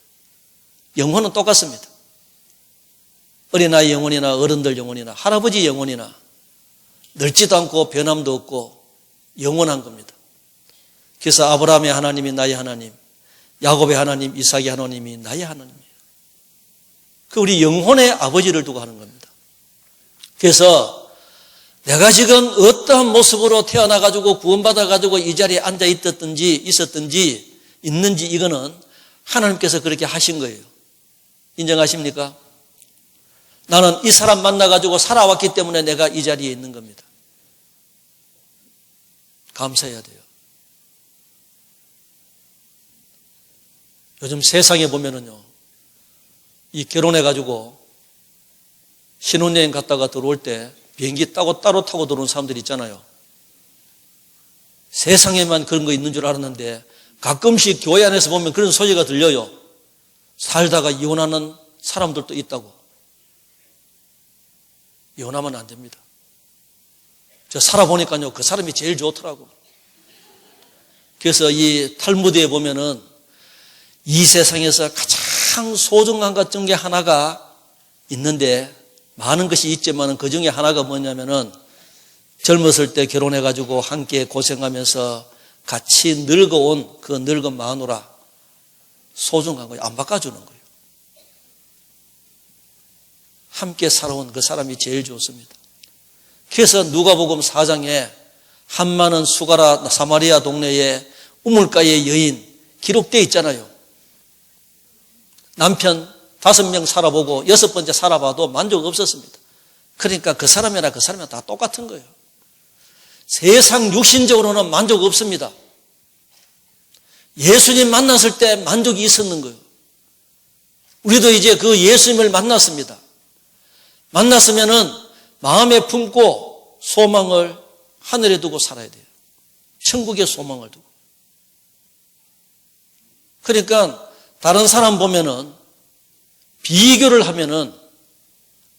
영혼은 똑같습니다. 어린아이 영혼이나 어른들 영혼이나 할아버지 영혼이나 늙지도 않고 변함도 없고 영원한 겁니다. 그래서 아브라함의 하나님이 나의 하나님, 야곱의 하나님, 이삭의 하나님이 나의 하나님이에요. 그 우리 영혼의 아버지를 두고 하는 겁니다. 그래서 내가 지금 어떠한 모습으로 태어나가지고 구원받아가지고 이 자리에 앉아 있었든지 있는지 이거는 하나님께서 그렇게 하신 거예요. 인정하십니까? 나는 이 사람 만나가지고 살아왔기 때문에 내가 이 자리에 있는 겁니다. 감사해야 돼요. 요즘 세상에 보면은요, 이 결혼해가지고 신혼여행 갔다가 들어올 때 비행기 따로 타고 들어오는 사람들 있잖아요. 세상에만 그런 거 있는 줄 알았는데 가끔씩 교회 안에서 보면 그런 소리가 들려요. 살다가 이혼하는 사람들도 있다고. 이혼하면 안 됩니다. 저 살아보니까요, 그 사람이 제일 좋더라고. 그래서 이 탈무드에 보면은 이 세상에서 가장 소중한 것 중에 하나가 있는데, 많은 것이 있지만 그 중에 하나가 뭐냐면은 젊었을 때 결혼해가지고 함께 고생하면서 같이 늙어온 그 늙은 마누라, 소중한 거예요. 안 바꿔주는 거예요. 함께 살아온 그 사람이 제일 좋습니다. 그래서 누가복음 4장에 한많은 수가라 사마리아 동네에 우물가의 여인 기록되어 있잖아요. 남편 5명 살아보고 6번째 살아봐도 만족 없었습니다. 그러니까 그 사람이나 그 사람이나 다 똑같은 거예요. 세상 육신적으로는 만족 없습니다. 예수님 만났을 때 만족이 있었는 거예요. 우리도 이제 그 예수님을 만났습니다. 만났으면은 마음에 품고 소망을 하늘에 두고 살아야 돼요. 천국의 소망을 두고. 그러니까 다른 사람 보면은 비교를 하면은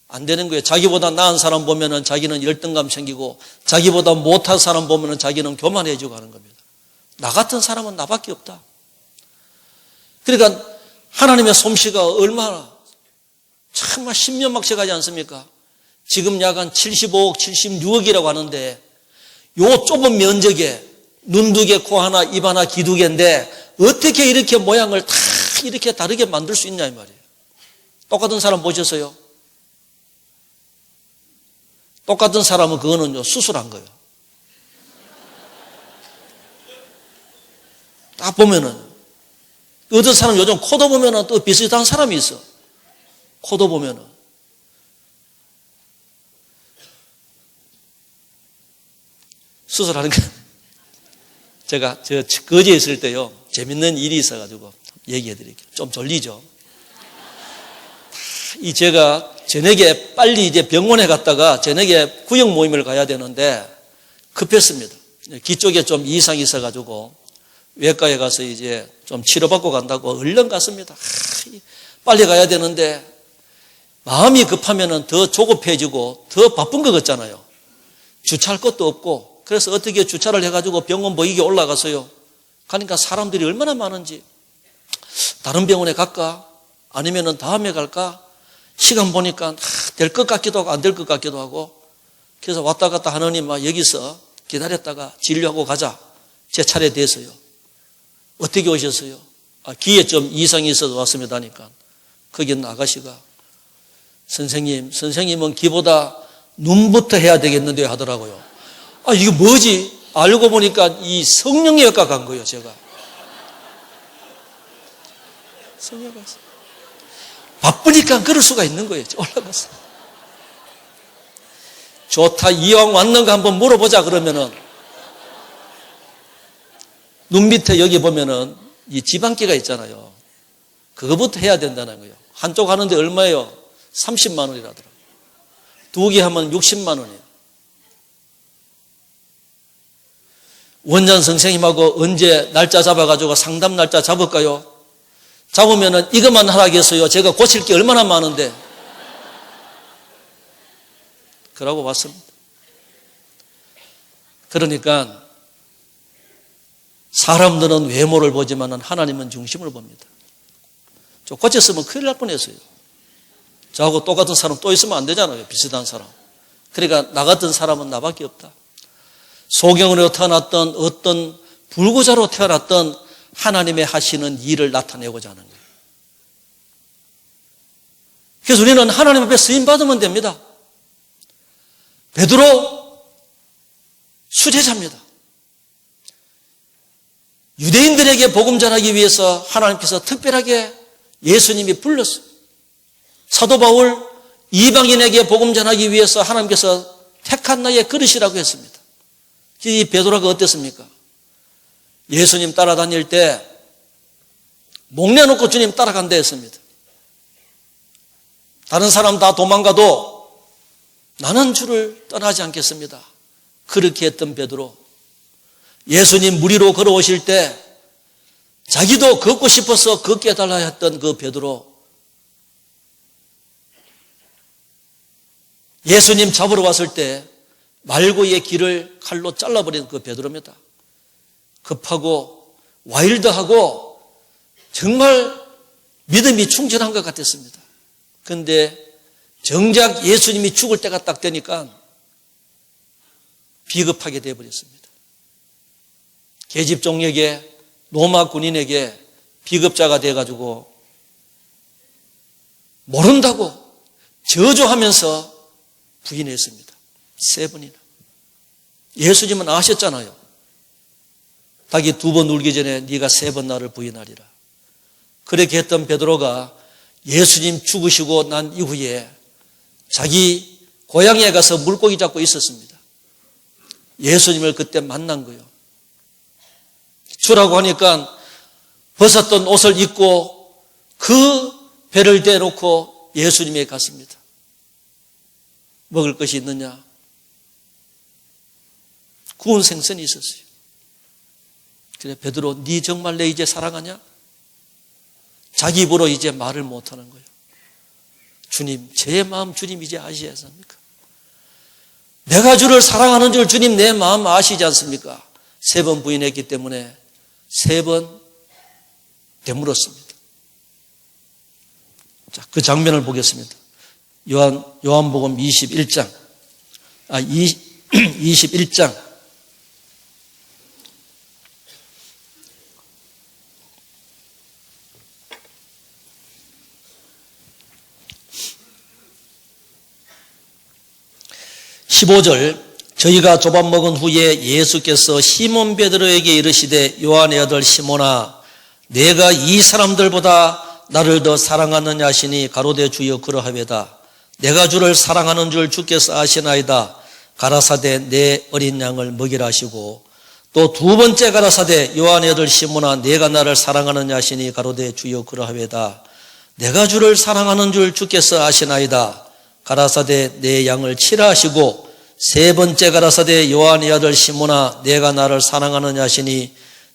안 되는 거예요. 자기보다 나은 사람 보면은 자기는 열등감 생기고, 자기보다 못한 사람 보면은 자기는 교만해지고 하는 겁니다. 나 같은 사람은 나밖에 없다. 그러니까 하나님의 솜씨가 얼마나 정말 신면막측하지 않습니까? 지금 약 한 75억, 76억이라고 하는데 요 좁은 면적에 눈 2개, 코 하나, 입 하나, 귀 2개인데 어떻게 이렇게 모양을 다 이렇게 다르게 만들 수 있냐 이 말이에요. 똑같은 사람 보셨어요? 똑같은 사람은 그거는요, 수술한 거예요. 딱 보면은, 어떤 사람 요즘 코도 보면은 또 비슷한 사람이 있어. 코도 보면은. 수술하는 거. 제가 거제에 있을 때요, 재밌는 일이 있어가지고 얘기해 드릴게요. 좀 졸리죠? 제가 저녁에 빨리 이제 병원에 갔다가 저녁에 구역 모임을 가야 되는데 급했습니다. 귀 쪽에 좀 이상이 있어가지고 외과에 가서 이제 좀 치료받고 간다고 얼른 갔습니다. 빨리 가야 되는데 마음이 급하면은 더 조급해지고 더 바쁜 것 같잖아요. 주차할 것도 없고, 그래서 어떻게 주차를 해가지고 병원 보이게 올라가서요. 가니까 사람들이 얼마나 많은지, 다른 병원에 갈까? 아니면은 다음에 갈까? 시간 보니까 될 것 같기도 하고 안 될 것 같기도 하고, 그래서 왔다 갔다 하느니 막 여기서 기다렸다가 진료하고 가자. 제 차례 돼서요. 어떻게 오셨어요? 귀에 좀 이상이 있어서 왔습니다 하니까 거기 있는 아가씨가 선생님은 귀보다 눈부터 해야 되겠는데요 하더라고요. 이게 뭐지? 알고 보니까 이 성령에 역학한 거예요, 제가. 성령에 갔어요. 바쁘니까 그럴 수가 있는 거예요. 올라갔어요. 좋다, 이왕 왔는가 한번 물어보자 그러면은, 눈 밑에 여기 보면은 이 지방기가 있잖아요. 그거부터 해야 된다는 거예요. 한쪽 하는데 얼마예요? 30만 원이라더라고요. 2개 하면 60만 원이에요. 원장 선생님하고 언제 날짜 잡아가지고 상담 날짜 잡을까요? 잡으면은 이것만 하라겠어요. 제가 고칠 게 얼마나 많은데. 그러고 왔습니다. 그러니까 사람들은 외모를 보지만 하나님은 중심을 봅니다. 저 고쳤으면 큰일 날 뻔했어요. 저하고 똑같은 사람 또 있으면 안 되잖아요. 비슷한 사람. 그러니까 나 같은 사람은 나밖에 없다. 소경으로 태어났던 어떤 불구자로 태어났던 하나님의 하시는 일을 나타내고자 하는 거예요. 그래서 우리는 하나님 앞에 쓰임받으면 됩니다. 베드로 수제자입니다. 유대인들에게 복음 전하기 위해서 하나님께서 특별하게 예수님이 불렀어요. 사도 바울 이방인에게 복음 전하기 위해서 하나님께서 택한 나의 그릇이라고 했습니다. 이 베드로가 어땠습니까? 예수님 따라다닐 때 목내놓고 주님 따라간다 했습니다. 다른 사람 다 도망가도 나는 주를 떠나지 않겠습니다. 그렇게 했던 베드로. 예수님 무리로 걸어오실 때 자기도 걷고 싶어서 걷게 해달라 했던 그 베드로. 예수님 잡으러 왔을 때 말고의 길을 칼로 잘라버린 그 베드로입니다. 급하고 와일드하고 정말 믿음이 충실한 것 같았습니다. 그런데 정작 예수님이 죽을 때가 딱 되니까 비겁하게 되어버렸습니다. 계집종에게 로마 군인에게 비겁자가 돼가지고 모른다고 저주하면서 부인했습니다. 3번이나. 예수님은 아셨잖아요. 닭이 2번 울기 전에 네가 3번 나를 부인하리라. 그렇게 했던 베드로가 예수님 죽으시고 난 이후에 자기 고향에 가서 물고기 잡고 있었습니다. 예수님을 그때 만난 거예요. 주라고 하니까 벗었던 옷을 입고 그 배를 대놓고 예수님에게 갔습니다. 먹을 것이 있느냐? 구운 생선이 있었어요. 그래, 베드로, 네 정말 내 이제 사랑하냐? 자기 입으로 이제 말을 못하는 거예요. 주님, 제 마음 주님 이제 아시지 않습니까? 내가 주를 사랑하는 줄 주님 내 마음 아시지 않습니까? 3번 부인했기 때문에 3번 되물었습니다. 자, 그 장면을 보겠습니다. 요한복음 21장. 21장. (15절) 저희가 조밥 먹은 후에 예수께서 시몬 베드로에게 이르시되 요한의 아들 시몬아 내가 이 사람들보다 나를 더 사랑하느냐 하시니 가로되 주여 그러하외다. 내가 주를 사랑하는 줄 주께서 아시나이다. 가라사대 내 어린 양을 먹이라 하시고 또 2번째 가라사대 요한의 아들 시몬아 내가 나를 사랑하느냐 하시니 가로되 주여 그러하외다. 내가 주를 사랑하는 줄 주께서 아시나이다. 가라사대 내 양을 치라 하시고 3번째 가라사대 요한의 아들 시몬아 내가 나를 사랑하느냐 하시니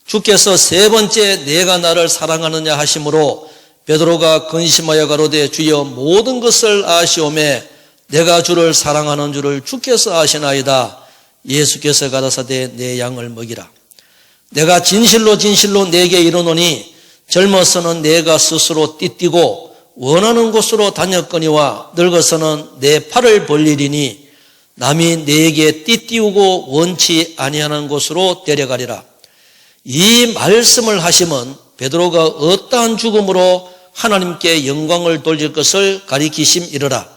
주께서 3번째 내가 나를 사랑하느냐 하심으로 베드로가 근심하여 가로되 주여 모든 것을 아시오매 내가 주를 사랑하는 줄을 주께서 아시나이다. 예수께서 가라사대 내 양을 먹이라. 내가 진실로 진실로 내게 이르노니 젊어서는 내가 스스로 띠뛰고 원하는 곳으로 다녔거니와 늙어서는 내 팔을 벌리리니 남이 내게 띠띠우고 원치 아니하는 곳으로 데려가리라. 이 말씀을 하시면 베드로가 어떠한 죽음으로 하나님께 영광을 돌릴 것을 가리키심이러라.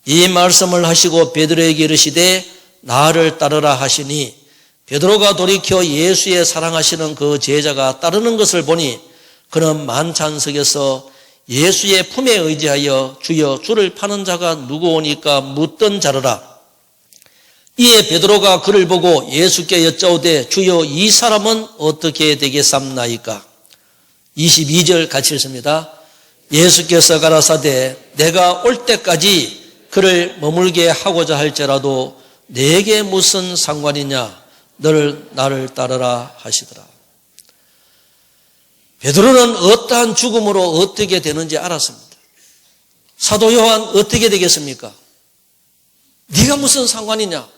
이 말씀을 하시고 베드로에게 이르시되 나를 따르라 하시니 베드로가 돌이켜 예수의 사랑하시는 그 제자가 따르는 것을 보니 그는 만찬석에서 예수의 품에 의지하여 주여 주를 파는 자가 누구 오니까 묻던 자르라. 이에 베드로가 그를 보고 예수께 여짜오되 주여 이 사람은 어떻게 되겠삼나이까. 22절 같이 읽습니다. 예수께서 가라사대 내가 올 때까지 그를 머물게 하고자 할지라도 내게 무슨 상관이냐 너를 나를 따르라 하시더라. 베드로는 어떠한 죽음으로 어떻게 되는지 알았습니다. 사도 요한 어떻게 되겠습니까? 네가 무슨 상관이냐?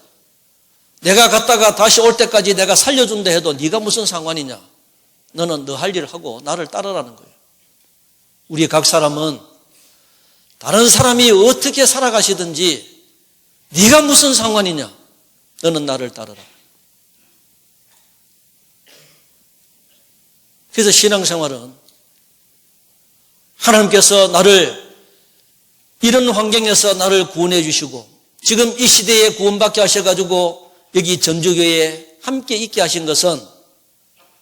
내가 갔다가 다시 올 때까지 내가 살려준다 해도 네가 무슨 상관이냐? 너는 너 할 일을 하고 나를 따르라는 거예요. 우리 각 사람은 다른 사람이 어떻게 살아가시든지 네가 무슨 상관이냐? 너는 나를 따르라. 그래서 신앙생활은 하나님께서 나를 이런 환경에서 나를 구원해 주시고 지금 이 시대에 구원받게 하셔가지고 여기 전주교회에 함께 있게 하신 것은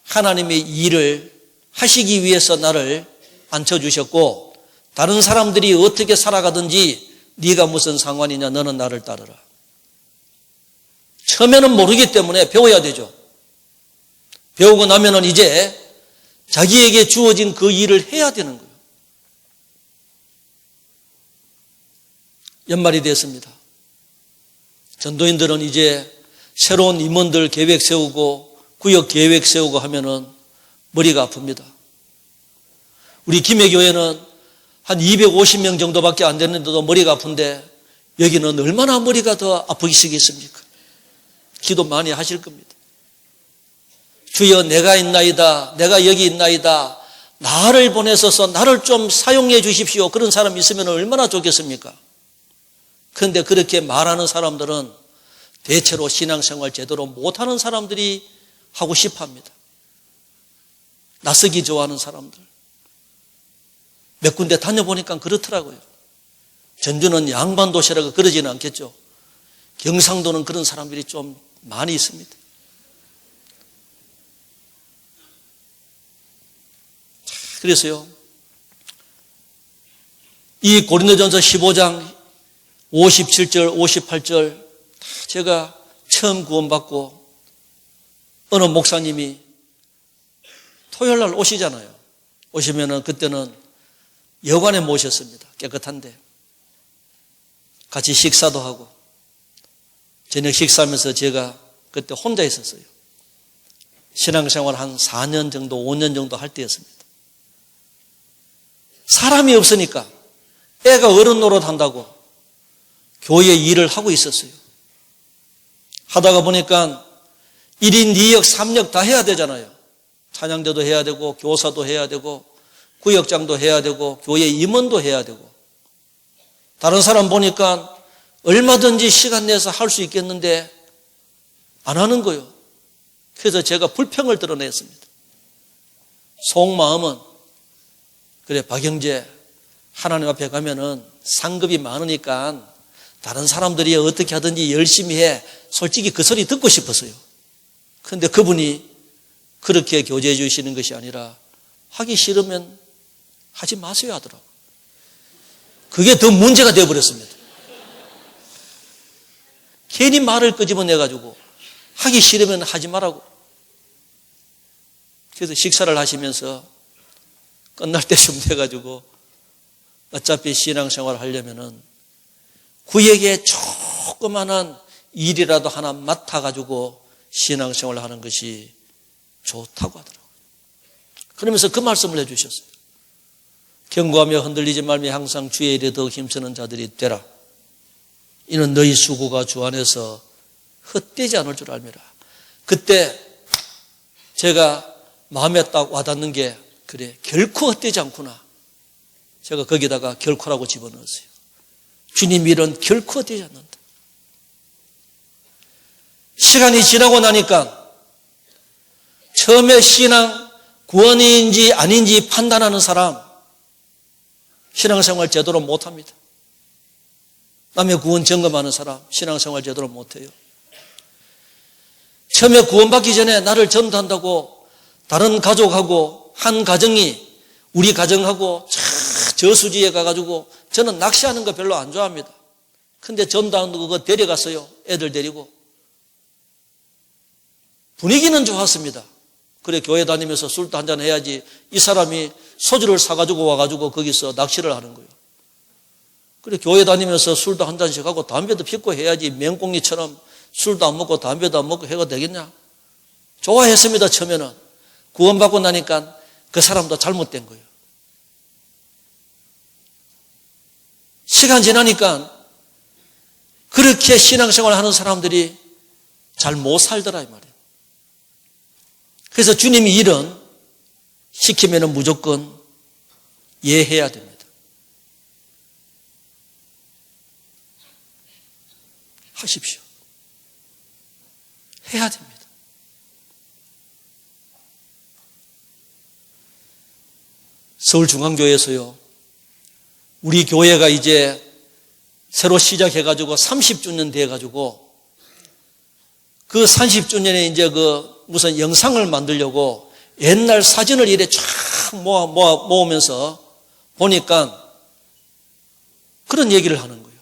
하나님의 일을 하시기 위해서 나를 앉혀주셨고 다른 사람들이 어떻게 살아가든지 네가 무슨 상관이냐 너는 나를 따르라. 처음에는 모르기 때문에 배워야 되죠. 배우고 나면은 이제 자기에게 주어진 그 일을 해야 되는 거예요. 연말이 됐습니다. 전도인들은 이제 새로운 임원들 계획 세우고 구역 계획 세우고 하면은 머리가 아픕니다. 우리 김해교회는 한 250명 정도밖에 안 됐는데도 머리가 아픈데 여기는 얼마나 머리가 더 아프시겠습니까? 기도 많이 하실 겁니다. 주여 내가 있나이다. 내가 여기 있나이다. 나를 보내셔서 나를 좀 사용해 주십시오. 그런 사람이 있으면 얼마나 좋겠습니까? 그런데 그렇게 말하는 사람들은 대체로 신앙생활 제대로 못하는 사람들이 하고 싶어합니다. 낯서기 좋아하는 사람들. 몇 군데 다녀보니까 그렇더라고요. 전주는 양반도시라고 그러지는 않겠죠. 경상도는 그런 사람들이 좀 많이 있습니다. 그래서요, 이 고린도전서 15장 57절, 58절 제가 처음 구원받고 어느 목사님이 토요일 날 오시잖아요. 오시면은 그때는 여관에 모셨습니다. 깨끗한데. 같이 식사도 하고 저녁 식사하면서 제가 그때 혼자 있었어요. 신앙생활 한 4년 정도, 5년 정도 할 때였습니다. 사람이 없으니까 애가 어른 노릇 한다고 교회 일을 하고 있었어요. 하다가 보니까 1인 2역, 3역 다 해야 되잖아요. 찬양대도 해야 되고 교사도 해야 되고 구역장도 해야 되고 교회 임원도 해야 되고 다른 사람 보니까 얼마든지 시간 내서 할 수 있겠는데 안 하는 거예요. 그래서 제가 불평을 드러냈습니다. 속마음은 그래 박영재 하나님 앞에 가면은 상급이 많으니까 다른 사람들이 어떻게 하든지 열심히 해. 솔직히 그 소리 듣고 싶었어요. 그런데 그분이 그렇게 교제해 주시는 것이 아니라 하기 싫으면 하지 마세요 하더라고요. 그게 더 문제가 되어버렸습니다. 괜히 말을 끄집어내가지고 하기 싫으면 하지 말라고. 그래서 식사를 하시면서 끝날 때쯤 돼가지고 어차피 신앙생활 하려면은 구역에 조그만한 일이라도 하나 맡아가지고 신앙생활 하는 것이 좋다고 하더라고요. 그러면서 그 말씀을 해주셨어요. 경고하며 흔들리지 말며 항상 주의 일에 더욱 힘쓰는 자들이 되라. 이는 너희 수고가 주 안에서 헛되지 않을 줄 알미라. 그때 제가 마음에 딱 와닿는 게 그래 결코 헛되지 않구나. 제가 거기다가 결코라고 집어넣었어요. 주님 일은 결코 헛되지 않는다. 시간이 지나고 나니까 처음에 신앙 구원인지 아닌지 판단하는 사람 신앙생활 제대로 못합니다. 남의 구원 점검하는 사람 신앙생활 제대로 못해요. 처음에 구원받기 전에 나를 전도한다고 다른 가족하고 한 가정이 우리 가정하고 저수지에 가가지고 저는 낚시하는 거 별로 안 좋아합니다. 근데 전도하는 거 그거 데려갔어요. 애들 데리고. 분위기는 좋았습니다. 그래 교회 다니면서 술도 한잔 해야지 이 사람이 소주를 사가지고 와가지고 거기서 낚시를 하는 거예요. 그래 교회 다니면서 술도 한 잔씩 하고 담배도 피고 해야지 맹꽁이처럼 술도 안 먹고 담배도 안 먹고 해가 되겠냐. 좋아했습니다. 처음에는. 구원받고 나니까 그 사람도 잘못된 거예요. 시간 지나니까 그렇게 신앙생활을 하는 사람들이 잘 못 살더라 이 말이에요. 그래서 주님이 일은 시키면 무조건 예해야 됩니다. 하십시오. 해야 됩니다. 서울중앙교회에서요. 우리 교회가 이제 새로 시작해가지고 30주년 돼가지고 그 30주년에 이제 무슨 영상을 만들려고 옛날 사진을 이래 쫙 모으면서 보니까 그런 얘기를 하는 거예요.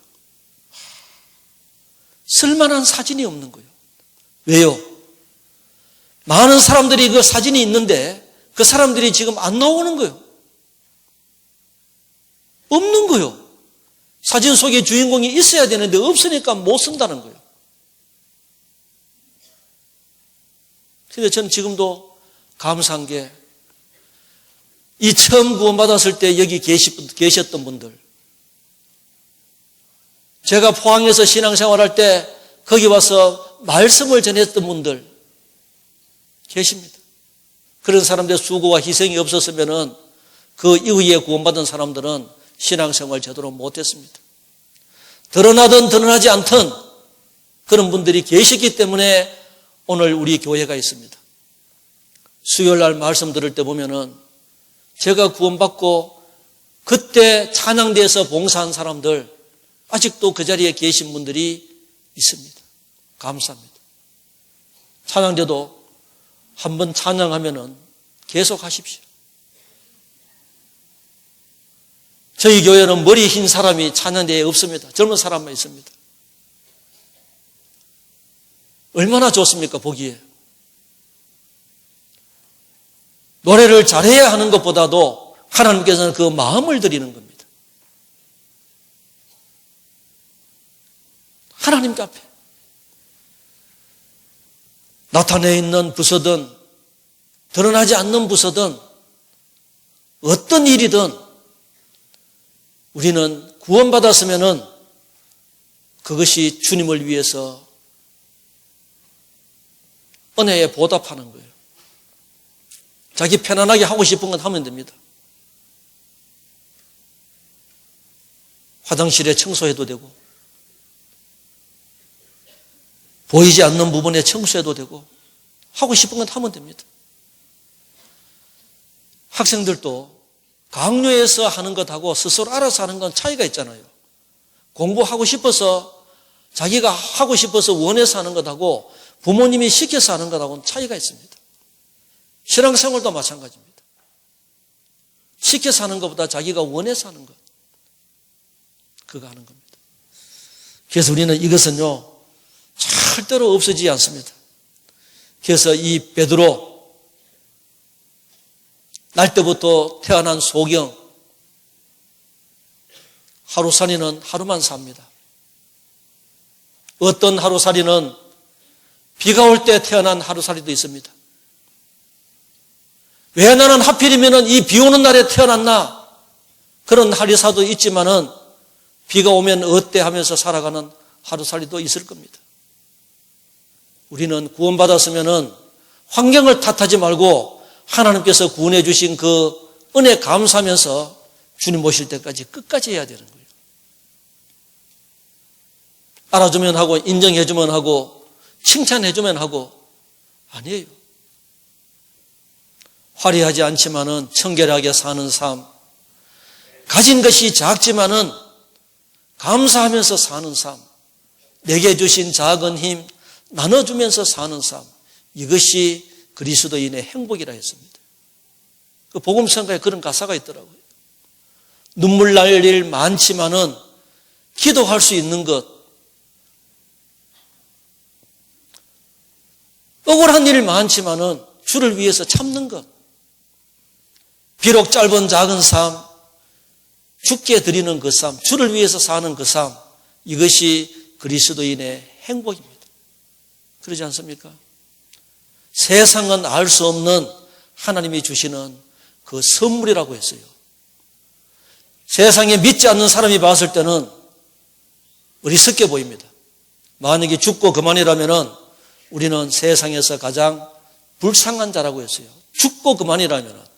쓸만한 사진이 없는 거예요. 왜요? 많은 사람들이 그 사진이 있는데 그 사람들이 지금 안 나오는 거예요. 없는 거예요. 사진 속에 주인공이 있어야 되는데 없으니까 못 쓴다는 거예요. 그런데 저는 지금도 감사한 게 이 처음 구원받았을 때 여기 계셨던 분들, 제가 포항에서 신앙생활할 때 거기 와서 말씀을 전했던 분들 계십니다. 그런 사람들의 수고와 희생이 없었으면 그 이후에 구원받은 사람들은 신앙생활 제대로 못했습니다. 드러나든 드러나지 않든 그런 분들이 계시기 때문에 오늘 우리 교회가 있습니다. 수요일날 말씀 들을 때 보면은 제가 구원받고 그때 찬양대에서 봉사한 사람들 아직도 그 자리에 계신 분들이 있습니다. 감사합니다. 찬양대도 한번 찬양하면은 계속 하십시오. 저희 교회는 머리 흰 사람이 찬양대에 없습니다. 젊은 사람만 있습니다. 얼마나 좋습니까, 보기에. 노래를 잘해야 하는 것보다도 하나님께서는 그 마음을 드리는 겁니다. 하나님 앞에 나타내 있는 부서든 드러나지 않는 부서든 어떤 일이든 우리는 구원받았으면은 그것이 주님을 위해서 은혜에 보답하는 거예요. 자기 편안하게 하고 싶은 건 하면 됩니다. 화장실에 청소해도 되고 보이지 않는 부분에 청소해도 되고 하고 싶은 건 하면 됩니다. 학생들도 강요해서 하는 것하고 스스로 알아서 하는 건 차이가 있잖아요. 공부하고 싶어서 자기가 하고 싶어서 원해서 하는 것하고 부모님이 시켜서 하는 것하고는 차이가 있습니다. 신앙생활도 마찬가지입니다. 시켜서 하는 것보다 자기가 원해서 하는 것, 그거 하는 겁니다. 그래서 우리는 이것은요 절대로 없어지지 않습니다. 그래서 이 베드로 날 때부터 태어난 소경, 하루살이는 하루만 삽니다. 어떤 하루살이는 비가 올 때 태어난 하루살이도 있습니다. 왜 나는 하필이면 이 비 오는 날에 태어났나? 그런 하루살이도 있지만은 비가 오면 어때 하면서 살아가는 하루살이도 있을 겁니다. 우리는 구원받았으면은 환경을 탓하지 말고 하나님께서 구원해 주신 그 은혜 감사하면서 주님 오실 때까지 끝까지 해야 되는 거예요. 알아주면 하고 인정해주면 하고 칭찬해주면 하고 아니에요. 화려하지 않지만은 청결하게 사는 삶, 가진 것이 작지만은 감사하면서 사는 삶, 내게 주신 작은 힘 나눠주면서 사는 삶, 이것이 그리스도인의 행복이라 했습니다. 그 복음성가에 그런 가사가 있더라고요. 눈물 날 일 많지만은 기도할 수 있는 것, 억울한 일 많지만은 주를 위해서 참는 것, 비록 짧은 작은 삶, 주께 드리는 그 삶, 주를 위해서 사는 그 삶, 이것이 그리스도인의 행복입니다. 그러지 않습니까? 세상은 알 수 없는 하나님이 주시는 그 선물이라고 했어요. 세상에 믿지 않는 사람이 봤을 때는 어리석게 보입니다. 만약에 죽고 그만이라면 우리는 세상에서 가장 불쌍한 자라고 했어요. 죽고 그만이라면.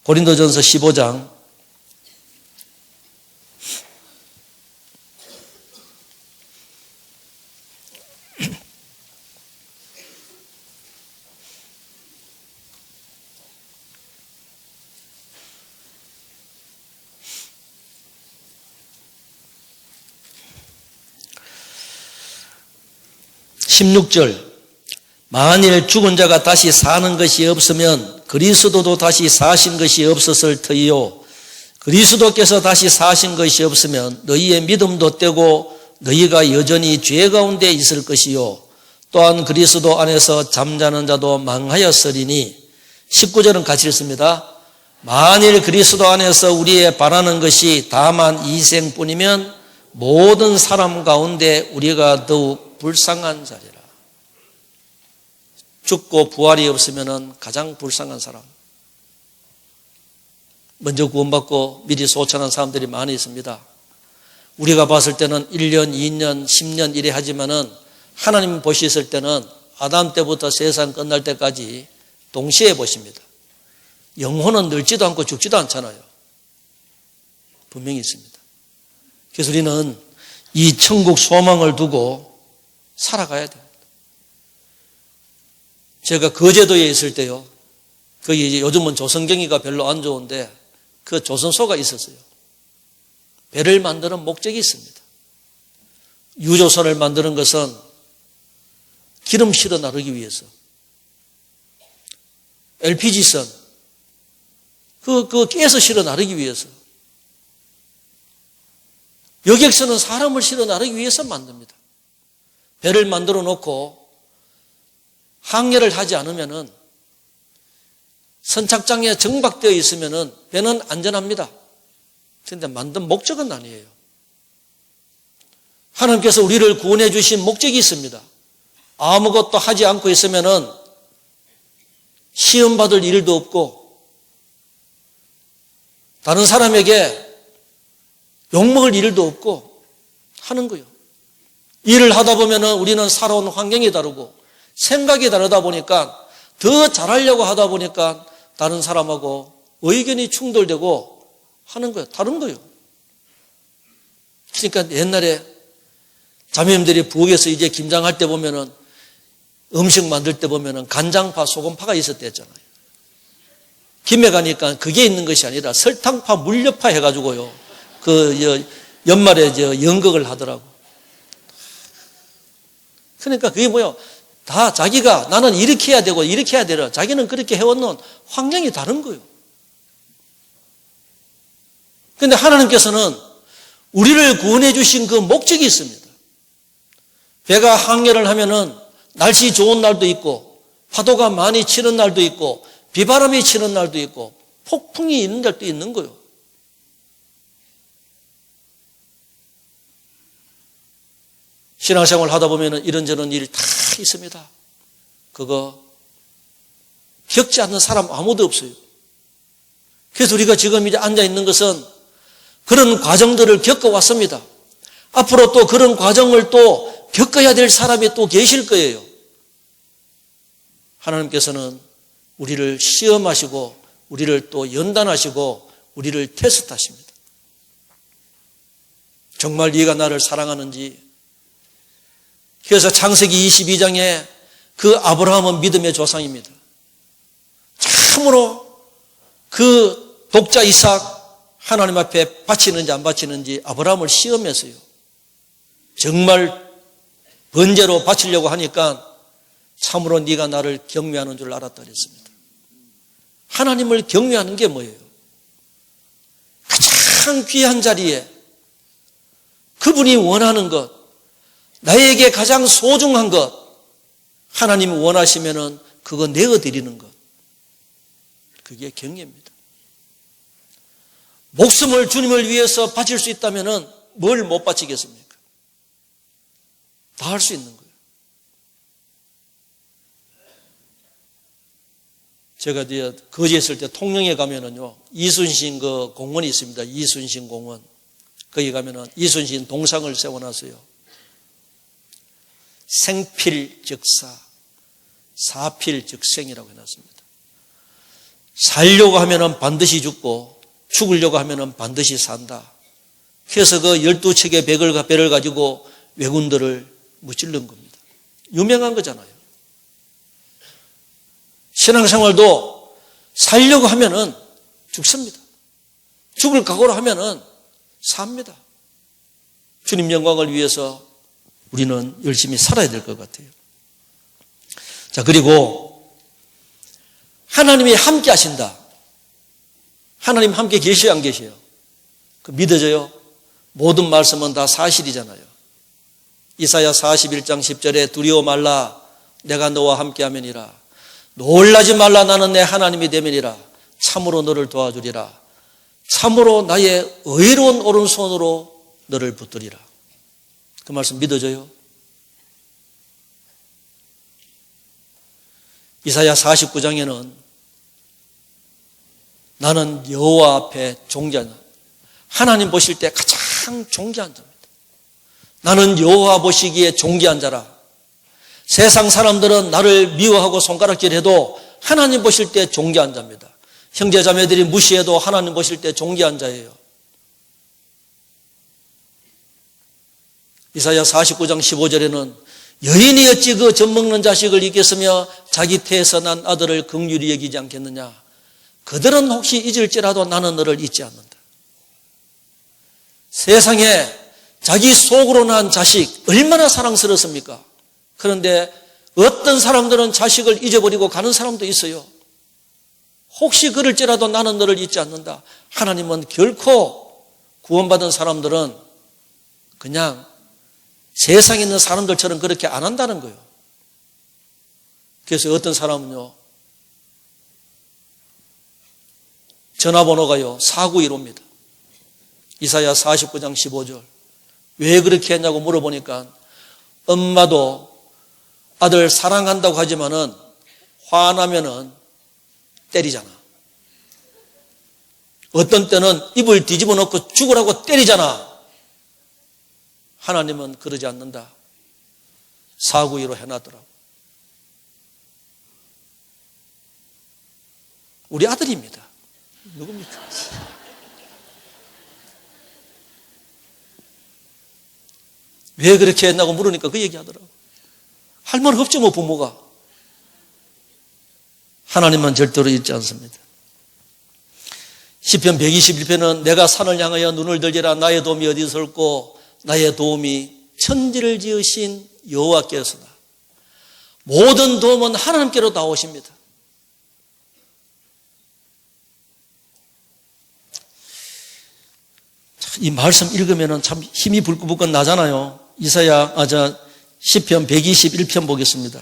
고린도전서 15장 16절 만일 죽은 자가 다시 사는 것이 없으면 그리스도도 다시 사신 것이 없었을 터이요 그리스도께서 다시 사신 것이 없으면 너희의 믿음도 떼고 너희가 여전히 죄 가운데 있을 것이요 또한 그리스도 안에서 잠자는 자도 망하였으리니 19절은 같이 읽습니다. 만일 그리스도 안에서 우리의 바라는 것이 다만 이 생뿐이면 모든 사람 가운데 우리가 더욱 불쌍한 자리라. 죽고 부활이 없으면 가장 불쌍한 사람. 먼저 구원받고 미리 소천한 사람들이 많이 있습니다. 우리가 봤을 때는 1년, 2년, 10년 이래 하지만은 하나님 보셨을 때는 아담 때부터 세상 끝날 때까지 동시에 보십니다. 영혼은 늙지도 않고 죽지도 않잖아요. 분명히 있습니다. 그래서 우리는 이 천국 소망을 두고 살아가야 됩니다. 제가 거제도에 있을 때요. 거기 이제 요즘은 조선경기가 별로 안 좋은데 그 조선소가 있었어요. 배를 만드는 목적이 있습니다. 유조선을 만드는 것은 기름 실어 나르기 위해서. LPG선 그 가스 실어 나르기 위해서. 여객선은 사람을 실어 나르기 위해서 만듭니다. 배를 만들어 놓고 항해를 하지 않으면은 선착장에 정박되어 있으면은 배는 안전합니다. 그런데 만든 목적은 아니에요. 하나님께서 우리를 구원해 주신 목적이 있습니다. 아무것도 하지 않고 있으면은 시험 받을 일도 없고 다른 사람에게 욕먹을 일도 없고 하는 거예요. 일을 하다 보면은 우리는 살아온 환경이 다르고 생각이 다르다 보니까 더 잘하려고 하다 보니까 다른 사람하고 의견이 충돌되고 하는 거예요. 다른 거예요. 그러니까 옛날에 자매님들이 부엌에서 이제 김장할 때 보면은 음식 만들 때 보면은 간장파, 소금파가 있었댔잖아요. 김에 가니까 그게 있는 것이 아니라 설탕파, 물엿파 해가지고요. 연말에 연극을 하더라고. 그러니까 그게 뭐예요? 다 자기가 나는 이렇게 해야 되고 이렇게 해야 되라. 자기는 그렇게 해왔는 환경이 다른 거예요. 그런데 하나님께서는 우리를 구원해 주신 그 목적이 있습니다. 배가 항해를 하면은 날씨 좋은 날도 있고 파도가 많이 치는 날도 있고 비바람이 치는 날도 있고 폭풍이 있는 날도 있는 거예요. 신앙생활 하다 보면 이런저런 일이 다 있습니다. 그거 겪지 않는 사람 아무도 없어요. 그래서 우리가 지금 이제 앉아 있는 것은 그런 과정들을 겪어왔습니다. 앞으로 또 그런 과정을 또 겪어야 될 사람이 또 계실 거예요. 하나님께서는 우리를 시험하시고 우리를 또 연단하시고 우리를 테스트하십니다. 정말 네가 나를 사랑하는지. 그래서 창세기 22장에 그 아브라함은 믿음의 조상입니다. 참으로 그 독자 이삭 하나님 앞에 바치는지 안 바치는지 아브라함을 시험했어요. 정말 번제로 바치려고 하니까 참으로 네가 나를 경외하는 줄 알았다 그랬습니다. 하나님을 경외하는 게 뭐예요? 가장 귀한 자리에 그분이 원하는 것, 나에게 가장 소중한 것, 하나님이 원하시면은 그거 내어드리는 것. 그게 경외입니다. 목숨을 주님을 위해서 바칠 수 있다면은 뭘 못 바치겠습니까? 다 할 수 있는 거예요. 제가 거제에 있을 때 통영에 가면은요, 이순신 그 공원이 있습니다. 이순신 공원. 거기 가면은 이순신 동상을 세워놨어요. 생필즉사, 사필즉생이라고 해놨습니다. 살려고 하면은 반드시 죽고, 죽으려고 하면은 반드시 산다. 그래서 그 12척의 배를 가지고 왜군들을 무찔른 겁니다. 유명한 거잖아요. 신앙생활도 살려고 하면은 죽습니다. 죽을 각오로 하면은 삽니다. 주님 영광을 위해서 우리는 열심히 살아야 될 것 같아요. 자, 그리고 하나님이 함께 하신다. 하나님 함께 계셔요, 안 계셔요? 그 믿어져요? 모든 말씀은 다 사실이잖아요. 이사야 41장 10절에 두려워 말라 내가 너와 함께 하면이라. 놀라지 말라 나는 내 하나님이 되면이라. 참으로 너를 도와주리라. 참으로 나의 의로운 오른손으로 너를 붙들리라. 그 말씀 믿어져요? 이사야 49장에는 나는 여호와 앞에 존귀한 자, 하나님 보실 때 가장 존귀한 자입니다. 나는 여호와 보시기에 존귀한 자라. 세상 사람들은 나를 미워하고 손가락질해도 하나님 보실 때 존귀한 자입니다. 형제자매들이 무시해도 하나님 보실 때 존귀한 자예요. 이사야 49장 15절에는 여인이 어찌 그 젖먹는 자식을 잊겠으며 자기 태에서 난 아들을 긍휼히 여기지 않겠느냐. 그들은 혹시 잊을지라도 나는 너를 잊지 않는다. 세상에 자기 속으로 난 자식 얼마나 사랑스럽습니까? 그런데 어떤 사람들은 자식을 잊어버리고 가는 사람도 있어요. 혹시 그럴지라도 나는 너를 잊지 않는다. 하나님은 결코 구원받은 사람들은 그냥 세상에 있는 사람들처럼 그렇게 안 한다는 거예요. 그래서 어떤 사람은요, 전화번호가요 4915입니다. 이사야 49장 15절. 왜 그렇게 했냐고 물어보니까 엄마도 아들 사랑한다고 하지만은 화나면은 때리잖아. 어떤 때는 입을 뒤집어 놓고 죽으라고 때리잖아. 하나님은 그러지 않는다. 492로 해놨더라고. 우리 아들입니다. 누굽니까? 왜 그렇게 했냐고 물으니까 그 얘기하더라고. 할 말 없죠, 뭐 부모가. 하나님은 절대로 잊지 않습니다. 시편 121편은 내가 산을 향하여 눈을 들리라. 나의 도움이 어디서 올고 나의 도움이 천지를 지으신 여호와께서다. 모든 도움은 하나님께로 나오십니다. 이 말씀 읽으면 참 힘이 불끈불끈 나잖아요. 시편 121편 보겠습니다.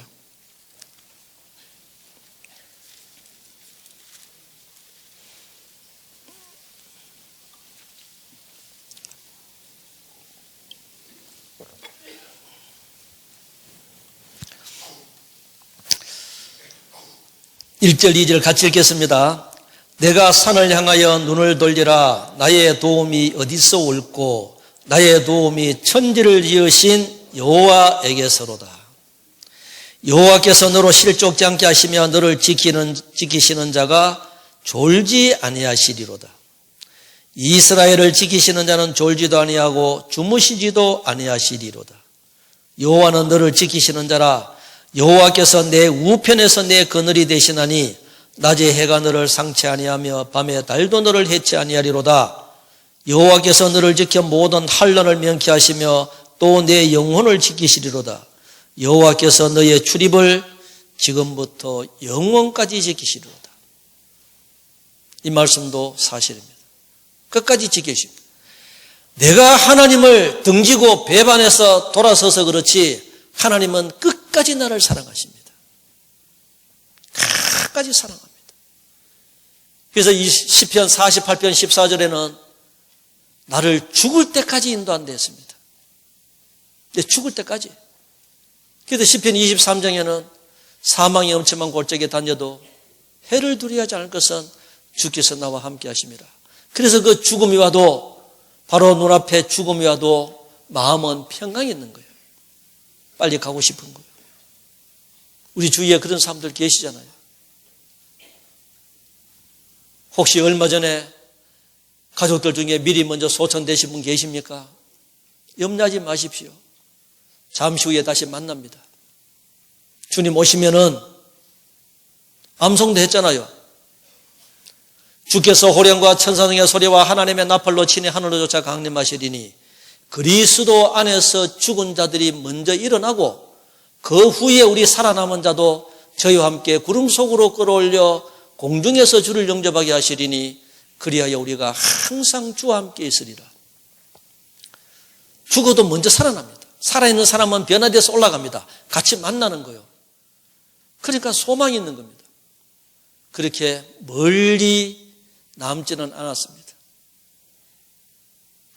일 절 2절 같이 읽겠습니다. 내가 산을 향하여 눈을 돌리라. 나의 도움이 어디서 올고 나의 도움이 천지를 지으신 여호와에게서로다. 여호와께서 너로 실족지 않게 하시며 너를 지키시는 자가 졸지 아니하시리로다. 이스라엘을 지키시는 자는 졸지도 아니하고 주무시지도 아니하시리로다. 여호와는 너를 지키시는 자라. 여호와께서 내 우편에서 내 그늘이 되시나니 낮에 해가 너를 상치 아니하며 밤에 달도 너를 해치 아니하리로다. 여호와께서 너를 지켜 모든 환난을 면케 하시며 또 내 영혼을 지키시리로다. 여호와께서 너의 출입을 지금부터 영원까지 지키시리로다. 이 말씀도 사실입니다. 끝까지 지키십니다. 내가 하나님을 등지고 배반해서 돌아서서 그렇지 하나님은 끝까지 나를 사랑하십니다. 끝까지 사랑합니다. 그래서 이 시편 48편 14절에는 나를 죽을 때까지 인도한다 했습니다. 죽을 때까지. 그래서 시편 23장에는 사망의 엄침한 골짜기에 다녀도 해를 두려워하지 않을 것은 주께서 나와 함께 하심이라. 그래서 그 죽음이 와도 바로 눈앞에 죽음이 와도 마음은 평강이 있는 거예요. 빨리 가고 싶은 거예요. 우리 주위에 그런 사람들 계시잖아요. 혹시 얼마 전에 가족들 중에 미리 먼저 소천되신 분 계십니까? 염려하지 마십시오. 잠시 후에 다시 만납니다. 주님 오시면은 암송도 했잖아요. 주께서 호령과 천사등의 소리와 하나님의 나팔로 친히 하늘로 쫓아 강림하시리니 그리스도 안에서 죽은 자들이 먼저 일어나고 그 후에 우리 살아남은 자도 저희와 함께 구름 속으로 끌어올려 공중에서 주를 영접하게 하시리니 그리하여 우리가 항상 주와 함께 있으리라. 죽어도 먼저 살아납니다. 살아있는 사람은 변화돼서 올라갑니다. 같이 만나는 거예요. 그러니까 소망이 있는 겁니다. 그렇게 멀리 남지는 않았습니다.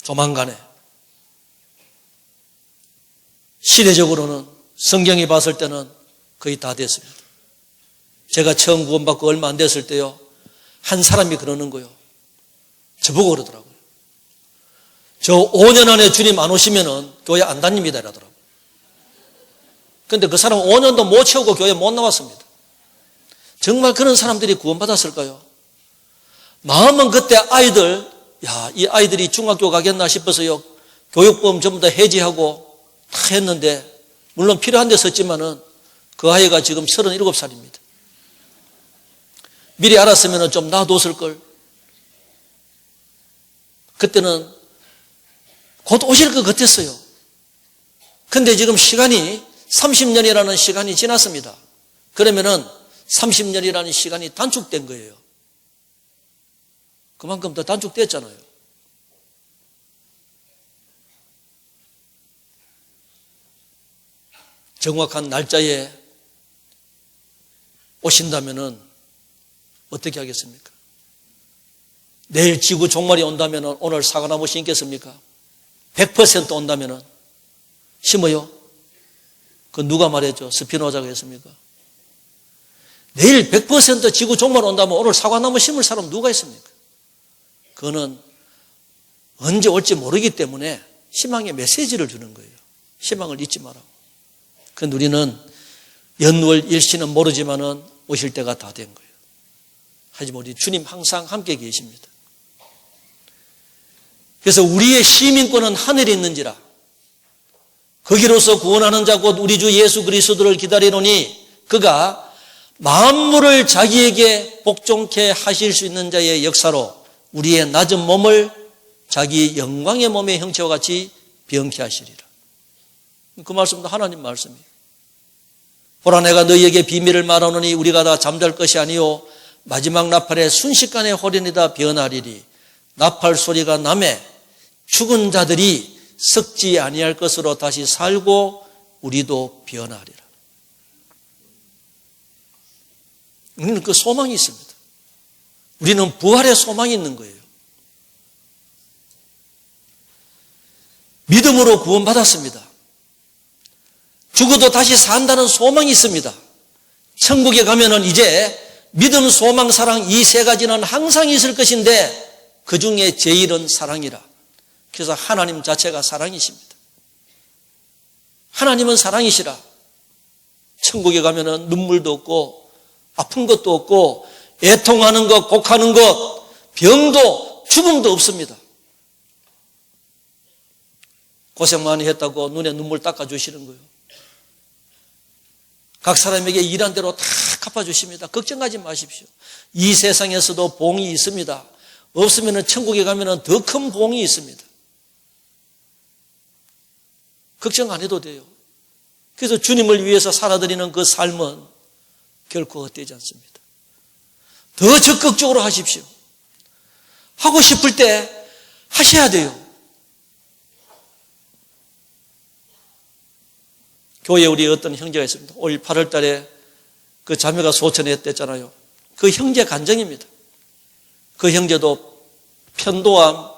조만간에 시대적으로는 성경이 봤을 때는 거의 다 됐습니다. 제가 처음 구원받고 얼마 안 됐을 때요, 한 사람이 그러는 거예요. 저보고 그러더라고요. 저 5년 안에 주님 안 오시면은 교회 안 다닙니다 이러더라고요. 그런데 그 사람은 5년도 못 채우고 교회 못 나왔습니다. 정말 그런 사람들이 구원받았을까요? 마음은 그때 아이들, 이 아이들이 중학교 가겠나 싶어서요, 교육보험 전부 다 해지하고 다 했는데, 물론 필요한 데 썼지만은 그 아이가 지금 37살입니다. 미리 알았으면 좀 놔뒀을 걸. 그때는 곧 오실 것 같았어요. 근데 지금 시간이 30년이라는 시간이 지났습니다. 그러면은 30년이라는 시간이 단축된 거예요. 그만큼 더 단축됐잖아요. 정확한 날짜에 오신다면은 어떻게 하겠습니까? 내일 지구 종말이 온다면은 오늘 사과나무 심겠습니까? 100% 온다면은 심어요? 그 누가 말했죠? 스피노자가 했습니까? 내일 100% 지구 종말 온다면 오늘 사과나무 심을 사람 누가 있습니까? 그거는 언제 올지 모르기 때문에 희망의 메시지를 주는 거예요. 희망을 잊지 말라고. 그런데 우리는 연월 일시는 모르지만은 오실 때가 다 된 거예요. 하지만 우리 주님 항상 함께 계십니다. 그래서 우리의 시민권은 하늘에 있는지라 거기로서 구원하는 자 곧 우리 주 예수 그리스도를 기다리노니 그가 만물을 자기에게 복종케 하실 수 있는 자의 역사로 우리의 낮은 몸을 자기 영광의 몸의 형체와 같이 병케 하시리라. 그 말씀도 하나님 말씀이에요. 보라 내가 너희에게 비밀을 말하노니 우리가 다 잠잘 것이 아니요 마지막 나팔에 순식간에 호련이다 변하리리. 나팔 소리가 나매 죽은 자들이 썩지 아니할 것으로 다시 살고 우리도 변하리라. 우리는 그 소망이 있습니다. 우리는 부활의 소망이 있는 거예요. 믿음으로 구원받았습니다. 죽어도 다시 산다는 소망이 있습니다. 천국에 가면은 이제 믿음, 소망, 사랑 이 세 가지는 항상 있을 것인데 그 중에 제일은 사랑이라. 그래서 하나님 자체가 사랑이십니다. 하나님은 사랑이시라. 천국에 가면은 눈물도 없고 아픈 것도 없고 애통하는 것, 곡하는 것, 병도 죽음도 없습니다. 고생 많이 했다고 눈에 눈물 닦아주시는 거예요. 각 사람에게 일한 대로 다 갚아주십니다. 걱정하지 마십시오. 이 세상에서도 봉이 있습니다. 없으면 천국에 가면 더 큰 봉이 있습니다. 걱정 안 해도 돼요. 그래서 주님을 위해서 살아드리는 그 삶은 결코 헛되지 않습니다. 더 적극적으로 하십시오. 하고 싶을 때 하셔야 돼요. 교회에 우리 어떤 형제가 있습니다. 올 8월 달에 그 자매가 소천에 됐잖아요. 그 형제 간증입니다. 그 형제도 편도암,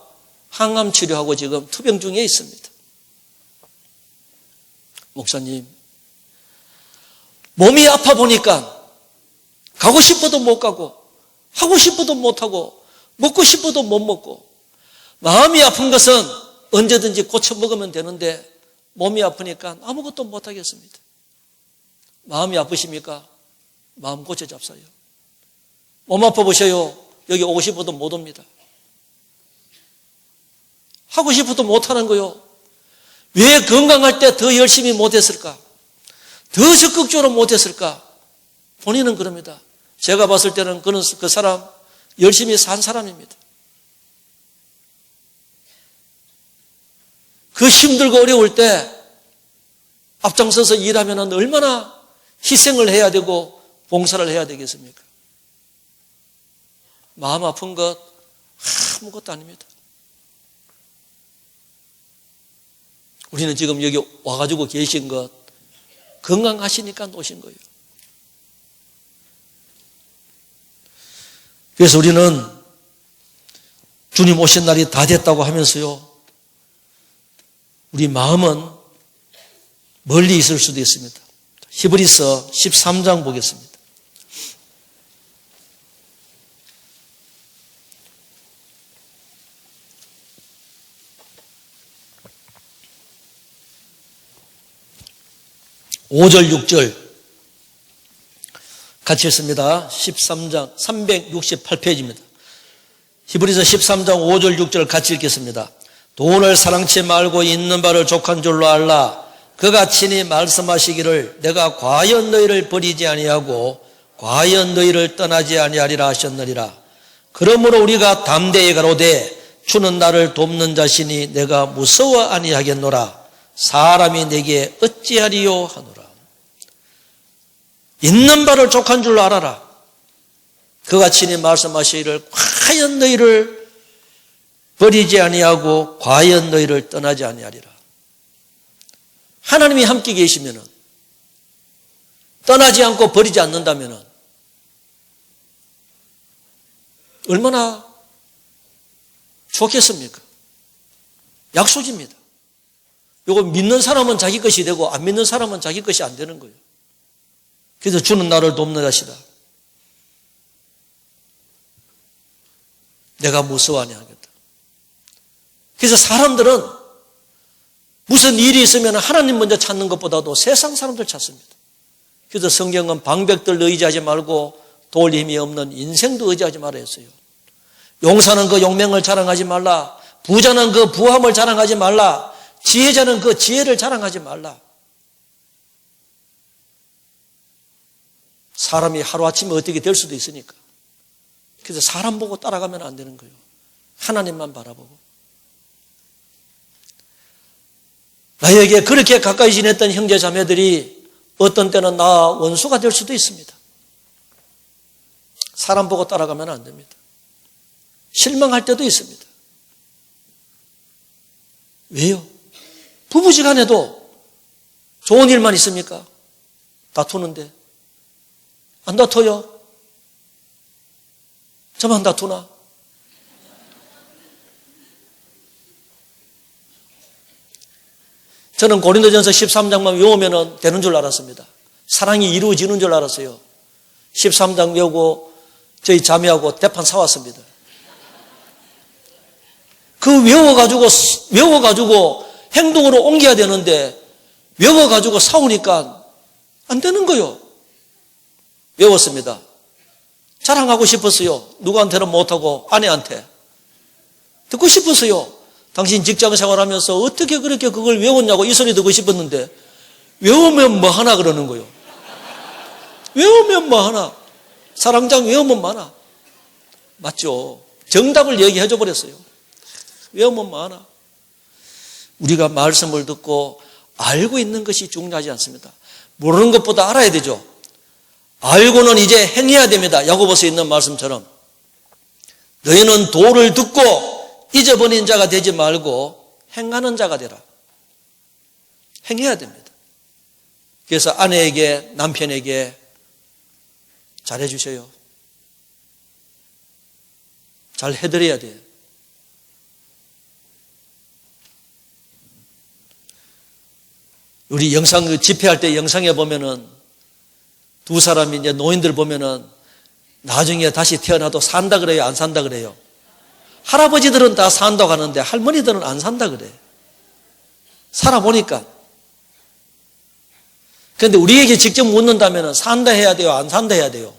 항암 치료하고 지금 투병 중에 있습니다. 목사님, 몸이 아파 보니까 가고 싶어도 못 가고 하고 싶어도 못 하고 먹고 싶어도 못 먹고 마음이 아픈 것은 언제든지 고쳐 먹으면 되는데 몸이 아프니까 아무것도 못 하겠습니다. 마음이 아프십니까? 마음 고쳐 잡사요. 몸 아파 보셔요. 여기 오고 싶어도 못 옵니다. 하고 싶어도 못 하는 거요. 왜 건강할 때 더 열심히 못했을까? 더 적극적으로 못했을까? 본인은 그럽니다. 제가 봤을 때는 그 사람 열심히 산 사람입니다. 그 힘들고 어려울 때 앞장서서 일하면 얼마나 희생을 해야 되고 봉사를 해야 되겠습니까? 마음 아픈 것 아무것도 아닙니다. 우리는 지금 여기 와가지고 계신 것 건강하시니까 오신 거예요. 그래서 우리는 주님 오신 날이 다 됐다고 하면서요, 우리 마음은 멀리 있을 수도 있습니다. 히브리서 13장 보겠습니다. (5절) (6절) 같이 읽습니다. 13장 368페이지입니다. 히브리서 13장 5절 6절 같이 읽겠습니다. 돈을 사랑치 말고 있는 바를 족한 줄로 알라. 그가 친히 말씀하시기를 내가 과연 너희를 버리지 아니하고 과연 너희를 떠나지 아니하리라 하셨느니라. 그러므로 우리가 담대히 가로되 주는 나를 돕는 자시니 내가 무서워 아니하겠노라. 사람이 내게 어찌하리요 하노라. 있는 바를 족한 줄로 알아라. 그가 친히 말씀하시기를 과연 너희를 버리지 아니하고 과연 너희를 떠나지 아니하리라. 하나님이 함께 계시면은, 떠나지 않고 버리지 않는다면은 얼마나 좋겠습니까? 약속입니다. 이거 믿는 사람은 자기 것이 되고 안 믿는 사람은 자기 것이 안 되는 거예요. 그래서 주는 나를 돕는 자시다. 내가 무서워하니 하겠다. 그래서 사람들은 무슨 일이 있으면 하나님 먼저 찾는 것보다도 세상 사람들 찾습니다. 그래서 성경은 방백들 의지하지 말고 도울 힘이 없는 인생도 의지하지 말아 했어요. 용사는 그 용맹을 자랑하지 말라. 부자는 그 부함을 자랑하지 말라. 지혜자는 그 지혜를 자랑하지 말라. 사람이 하루아침에 어떻게 될 수도 있으니까. 그래서 사람 보고 따라가면 안 되는 거예요. 하나님만 바라보고. 나에게 그렇게 가까이 지냈던 형제 자매들이 어떤 때는 나 원수가 될 수도 있습니다. 사람 보고 따라가면 안 됩니다. 실망할 때도 있습니다. 왜요? 부부지간에도 좋은 일만 있습니까? 다투는데. 안 다퉈요? 저만 다투나? 저는 고린도전서 13장만 외우면 되는 줄 알았습니다. 사랑이 이루어지는 줄 알았어요. 13장 외우고 저희 자매하고 대판 사왔습니다. 그 외워가지고 행동으로 옮겨야 되는데 외워가지고 싸우니까 안 되는 거요. 외웠습니다. 자랑하고 싶었어요. 누구한테는 못하고 아내한테. 듣고 싶었어요. 당신 직장 생활하면서 어떻게 그렇게 그걸 외웠냐고 이 소리 듣고 싶었는데 외우면 뭐 하나 그러는 거요. 외우면 뭐 하나. 사랑장 외우면 뭐 하나. 맞죠? 정답을 얘기해 줘 버렸어요. 외우면 뭐 하나. 우리가 말씀을 듣고 알고 있는 것이 중요하지 않습니다. 모르는 것보다 알아야 되죠. 알고는 이제 행해야 됩니다. 야고보서에 있는 말씀처럼 너희는 도를 듣고 잊어버린 자가 되지 말고 행하는 자가 되라. 행해야 됩니다. 그래서 아내에게 남편에게 잘해 주셔요. 잘 해드려야 돼요. 우리 영상 집회할 때 영상에 보면은 두 사람이 이제 노인들 보면은 나중에 다시 태어나도 산다 그래요? 안 산다 그래요? 할아버지들은 다 산다고 하는데 할머니들은 안 산다 그래. 살아보니까. 그런데 우리에게 직접 묻는다면 산다 해야 돼요? 안 산다 해야 돼요?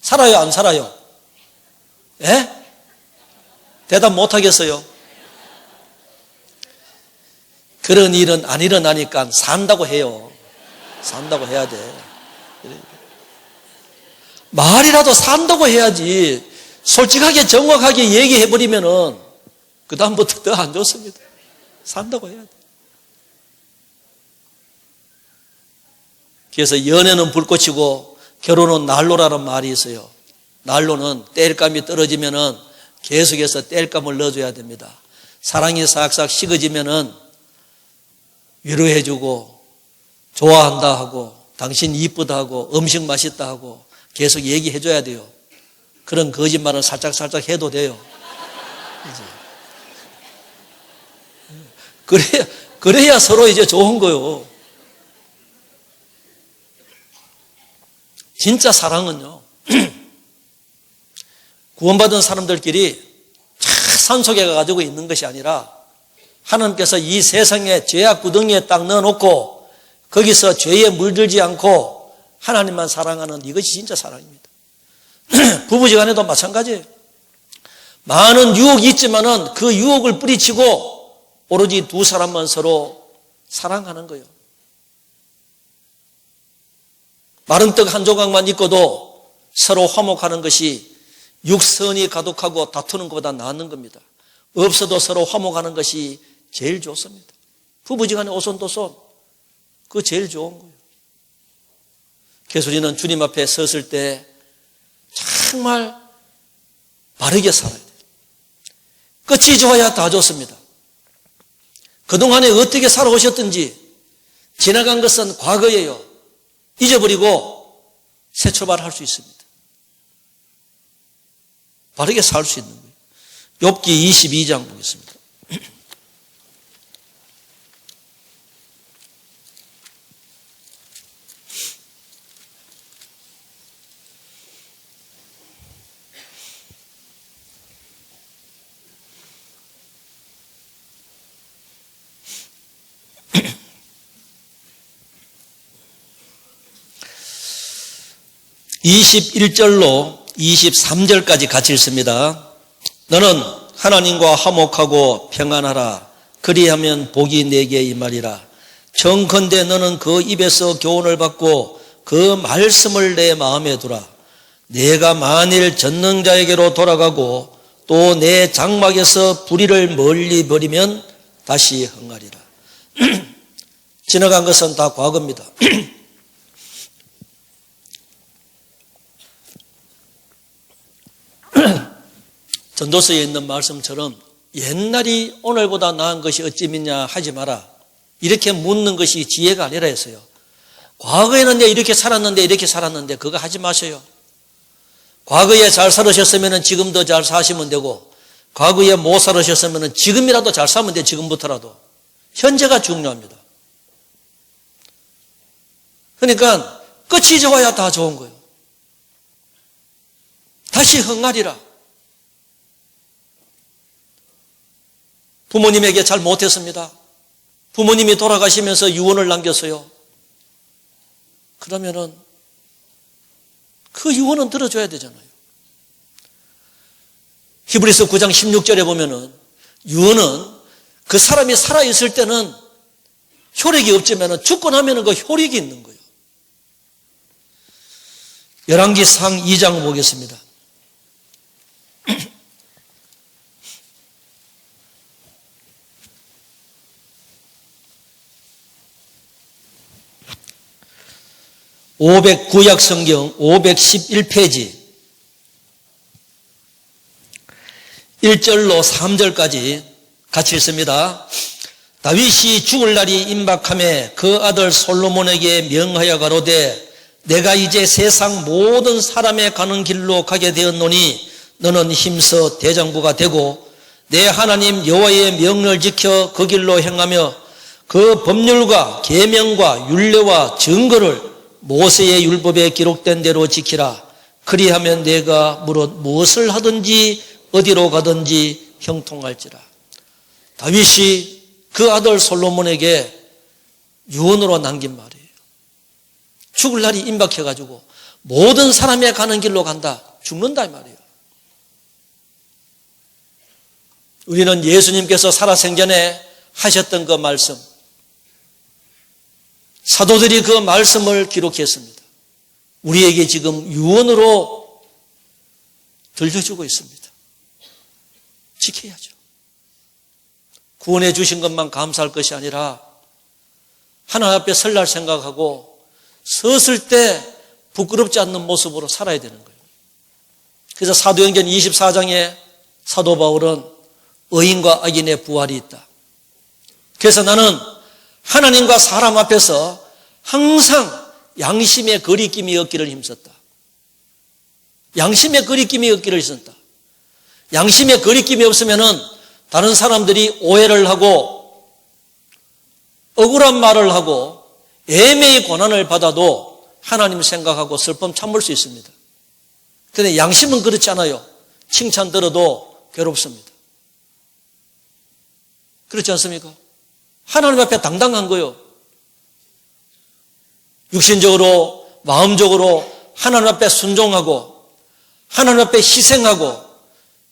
살아요? 안 살아요? 예? 대답 못 하겠어요? 그런 일은 안 일어나니까 산다고 해요. 산다고 해야 돼. 말이라도 산다고 해야지. 솔직하게 정확하게 얘기해버리면은 그 다음부터 더 안 좋습니다. 산다고 해야 돼. 그래서 연애는 불꽃이고 결혼은 난로라는 말이 있어요. 난로는 땔감이 떨어지면은 계속해서 땔감을 넣어줘야 됩니다. 사랑이 싹싹 식어지면은 위로해주고 좋아한다 하고 당신 이쁘다 하고 음식 맛있다 하고 계속 얘기해줘야 돼요. 그런 거짓말은 살짝 해도 돼요. 그래야 서로 이제 좋은 거요. 진짜 사랑은요, 구원받은 사람들끼리 산속에 가지고 있는 것이 아니라 하나님께서 이 세상에 죄악 구덩이에 딱 넣어놓고 거기서 죄에 물들지 않고 하나님만 사랑하는 이것이 진짜 사랑입니다. 부부지간에도 마찬가지예요. 많은 유혹이 있지만은 그 유혹을 뿌리치고 오로지 두 사람만 서로 사랑하는 거예요. 마른 떡 한 조각만 있고도 서로 화목하는 것이 육선이 가득하고 다투는 것보다 나은 겁니다. 없어도 서로 화목하는 것이 제일 좋습니다. 부부지간에 오손도손, 그거 제일 좋은 거예요. 그래서 우리는 주님 앞에 섰을 때 정말 바르게 살아야 돼요. 끝이 좋아야 다 좋습니다. 그동안에 어떻게 살아오셨든지 지나간 것은 과거예요. 잊어버리고 새 출발할 수 있습니다. 바르게 살 수 있는 거예요. 욥기 22장 보겠습니다. (21절로) 23절까지 같이 읽습니다. 너는 하나님과 화목하고 평안하라. 그리하면 복이 내게 임하리라. 정컨대 너는 그 입에서 교훈을 받고 그 말씀을 내 마음에 두라. 내가 만일 전능자에게로 돌아가고 또 내 장막에서 불의를 멀리 버리면 다시 흥하리라. 지나간 것은 다 과거입니다. 전도서에 있는 말씀처럼 옛날이 오늘보다 나은 것이 어찌밌냐 하지 마라. 이렇게 묻는 것이 지혜가 아니라 했어요. 과거에는 내가 이렇게 살았는데 그거 하지 마세요. 과거에 잘 살으셨으면 지금도 잘 사시면 되고 과거에 못 살으셨으면 지금이라도 잘 살면 돼. 지금부터라도. 현재가 중요합니다. 그러니까 끝이 좋아야 다 좋은 거예요. 다시 흥하리라. 부모님에게 잘 못했습니다. 부모님이 돌아가시면서 유언을 남겼어요. 그러면은 그 유언은 들어줘야 되잖아요. 히브리서 9장 16절에 보면은 유언은 그 사람이 살아있을 때는 효력이 없지만은 죽고 나면은 그 효력이 있는 거예요. 열왕기상 2장 보겠습니다. 구약 성경 511페이지 1절로 3절까지 같이 읽습니다. 다윗이 죽을 날이 임박하매 그 아들 솔로몬에게 명하여 가로되 내가 이제 세상 모든 사람의 가는 길로 가게 되었노니 너는 힘써 대장부가 되고 내 하나님 여호와의 명령을 지켜 그 길로 행하며 그 법률과 계명과 율례와 증거를 모세의 율법에 기록된 대로 지키라. 그리하면 내가 무엇을 하든지 어디로 가든지 형통할지라. 다윗이 그 아들 솔로몬에게 유언으로 남긴 말이에요. 죽을 날이 임박해가지고 모든 사람이 가는 길로 간다. 죽는다 이 말이에요. 우리는 예수님께서 살아생전에 하셨던 그 말씀, 사도들이 그 말씀을 기록했습니다. 우리에게 지금 유언으로 들려주고 있습니다. 지켜야죠. 구원해 주신 것만 감사할 것이 아니라 하나님 앞에 설날 생각하고 섰을 때 부끄럽지 않는 모습으로 살아야 되는 거예요. 그래서 사도행전 24장에 사도 바울은 의인과 악인의 부활이 있다. 그래서 나는 하나님과 사람 앞에서 항상 양심의 거리낌이 없기를 힘썼다. 양심의 거리낌이 없기를 힘썼다. 양심의 거리낌이 없으면은 다른 사람들이 오해를 하고 억울한 말을 하고 애매히 고난을 받아도 하나님 생각하고 슬픔 참을 수 있습니다. 그런데 양심은 그렇지 않아요. 칭찬 들어도 괴롭습니다. 그렇지 않습니까? 하나님 앞에 당당한 거요. 육신적으로, 마음적으로 하나님 앞에 순종하고 하나님 앞에 희생하고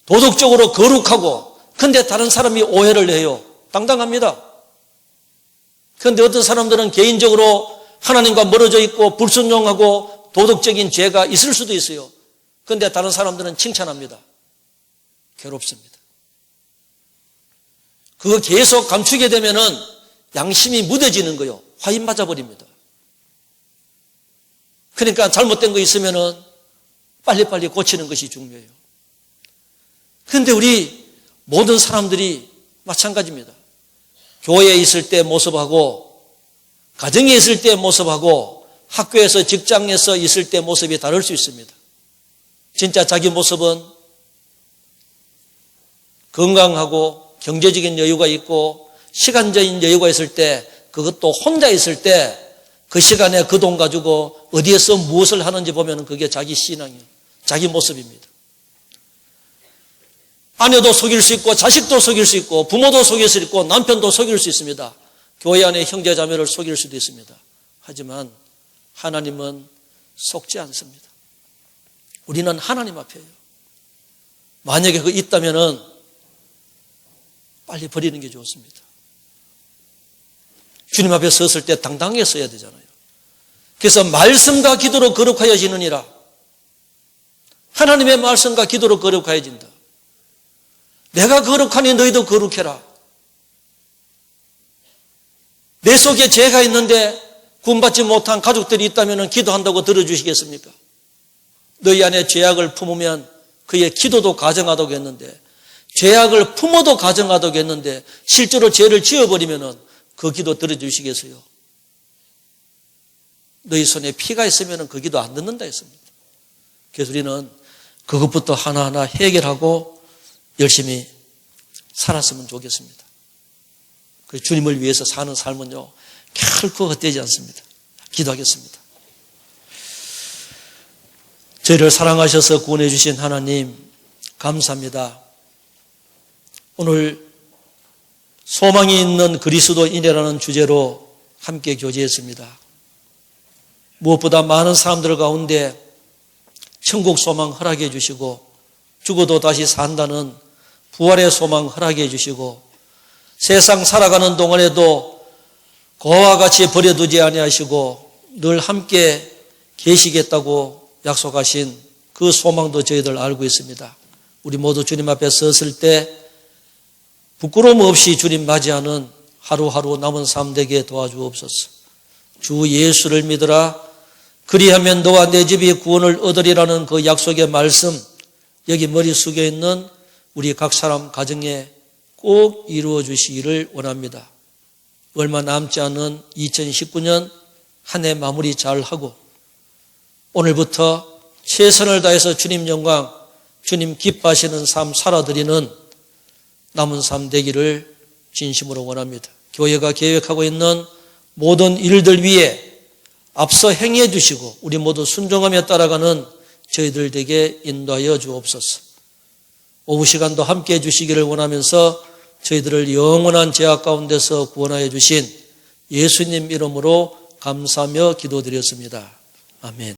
도덕적으로 거룩하고 근데 다른 사람이 오해를 해요. 당당합니다. 그런데 어떤 사람들은 개인적으로 하나님과 멀어져 있고 불순종하고 도덕적인 죄가 있을 수도 있어요. 그런데 다른 사람들은 칭찬합니다. 괴롭습니다. 그거 계속 감추게 되면은 양심이 무뎌지는 거요. 화인 맞아버립니다. 그러니까 잘못된 거 있으면은 빨리빨리 고치는 것이 중요해요. 그런데 우리 모든 사람들이 마찬가지입니다. 교회에 있을 때 모습하고 가정에 있을 때 모습하고 학교에서 직장에서 있을 때 모습이 다를 수 있습니다. 진짜 자기 모습은 건강하고 경제적인 여유가 있고 시간적인 여유가 있을 때 그것도 혼자 있을 때 그 시간에 그 돈 가지고 어디에서 무엇을 하는지 보면 그게 자기 신앙이에요. 자기 모습입니다. 아내도 속일 수 있고 자식도 속일 수 있고 부모도 속일 수 있고 남편도 속일 수 있습니다. 교회 안에 형제 자매를 속일 수도 있습니다. 하지만 하나님은 속지 않습니다. 우리는 하나님 앞에요. 만약에 그거 있다면은 빨리 버리는 게 좋습니다. 주님 앞에 섰을 때 당당하게 서야 되잖아요. 그래서 말씀과 기도로 거룩하여지느니라. 하나님의 말씀과 기도로 거룩하여진다. 내가 거룩하니 너희도 거룩해라. 내 속에 죄가 있는데 구원받지 못한 가족들이 있다면 기도한다고 들어주시겠습니까? 너희 안에 죄악을 품으면 그의 기도도 가정하다고 했는데 죄악을 품어도 가정하다고 했는데 실제로 죄를 지어버리면 그 기도 들어주시겠어요? 너희 손에 피가 있으면 그 기도 안 듣는다 했습니다. 그래서 우리는 그것부터 하나하나 해결하고 열심히 살았으면 좋겠습니다. 그 주님을 위해서 사는 삶은요 결코 헛되지 않습니다. 기도하겠습니다. 저희를 사랑하셔서 구원해 주신 하나님 감사합니다. 오늘 소망이 있는 그리스도인이라는 주제로 함께 교제했습니다. 무엇보다 많은 사람들 가운데 천국 소망 허락해 주시고 죽어도 다시 산다는 부활의 소망 허락해 주시고 세상 살아가는 동안에도 그와 같이 버려두지 아니하시고 늘 함께 계시겠다고 약속하신 그 소망도 저희들 알고 있습니다. 우리 모두 주님 앞에 섰을 때 부끄러움 없이 주님 맞이하는 하루하루 남은 삶 되게 도와주옵소서. 주 예수를 믿으라. 그리하면 너와 내 집이 구원을 얻으리라는 그 약속의 말씀, 여기 머리 숙여 있는 우리 각 사람 가정에 꼭 이루어 주시기를 원합니다. 얼마 남지 않은 2019년 한 해 마무리 잘 하고 오늘부터 최선을 다해서 주님 영광, 주님 기뻐하시는 삶 살아드리는 남은 삶 되기를 진심으로 원합니다. 교회가 계획하고 있는 모든 일들 위에 앞서 행해 주시고 우리 모두 순종하며 따라가는 저희들 되게 인도하여 주옵소서. 오후 시간도 함께해 주시기를 원하면서 저희들을 영원한 죄악 가운데서 구원하여 주신 예수님 이름으로 감사하며 기도드렸습니다. 아멘.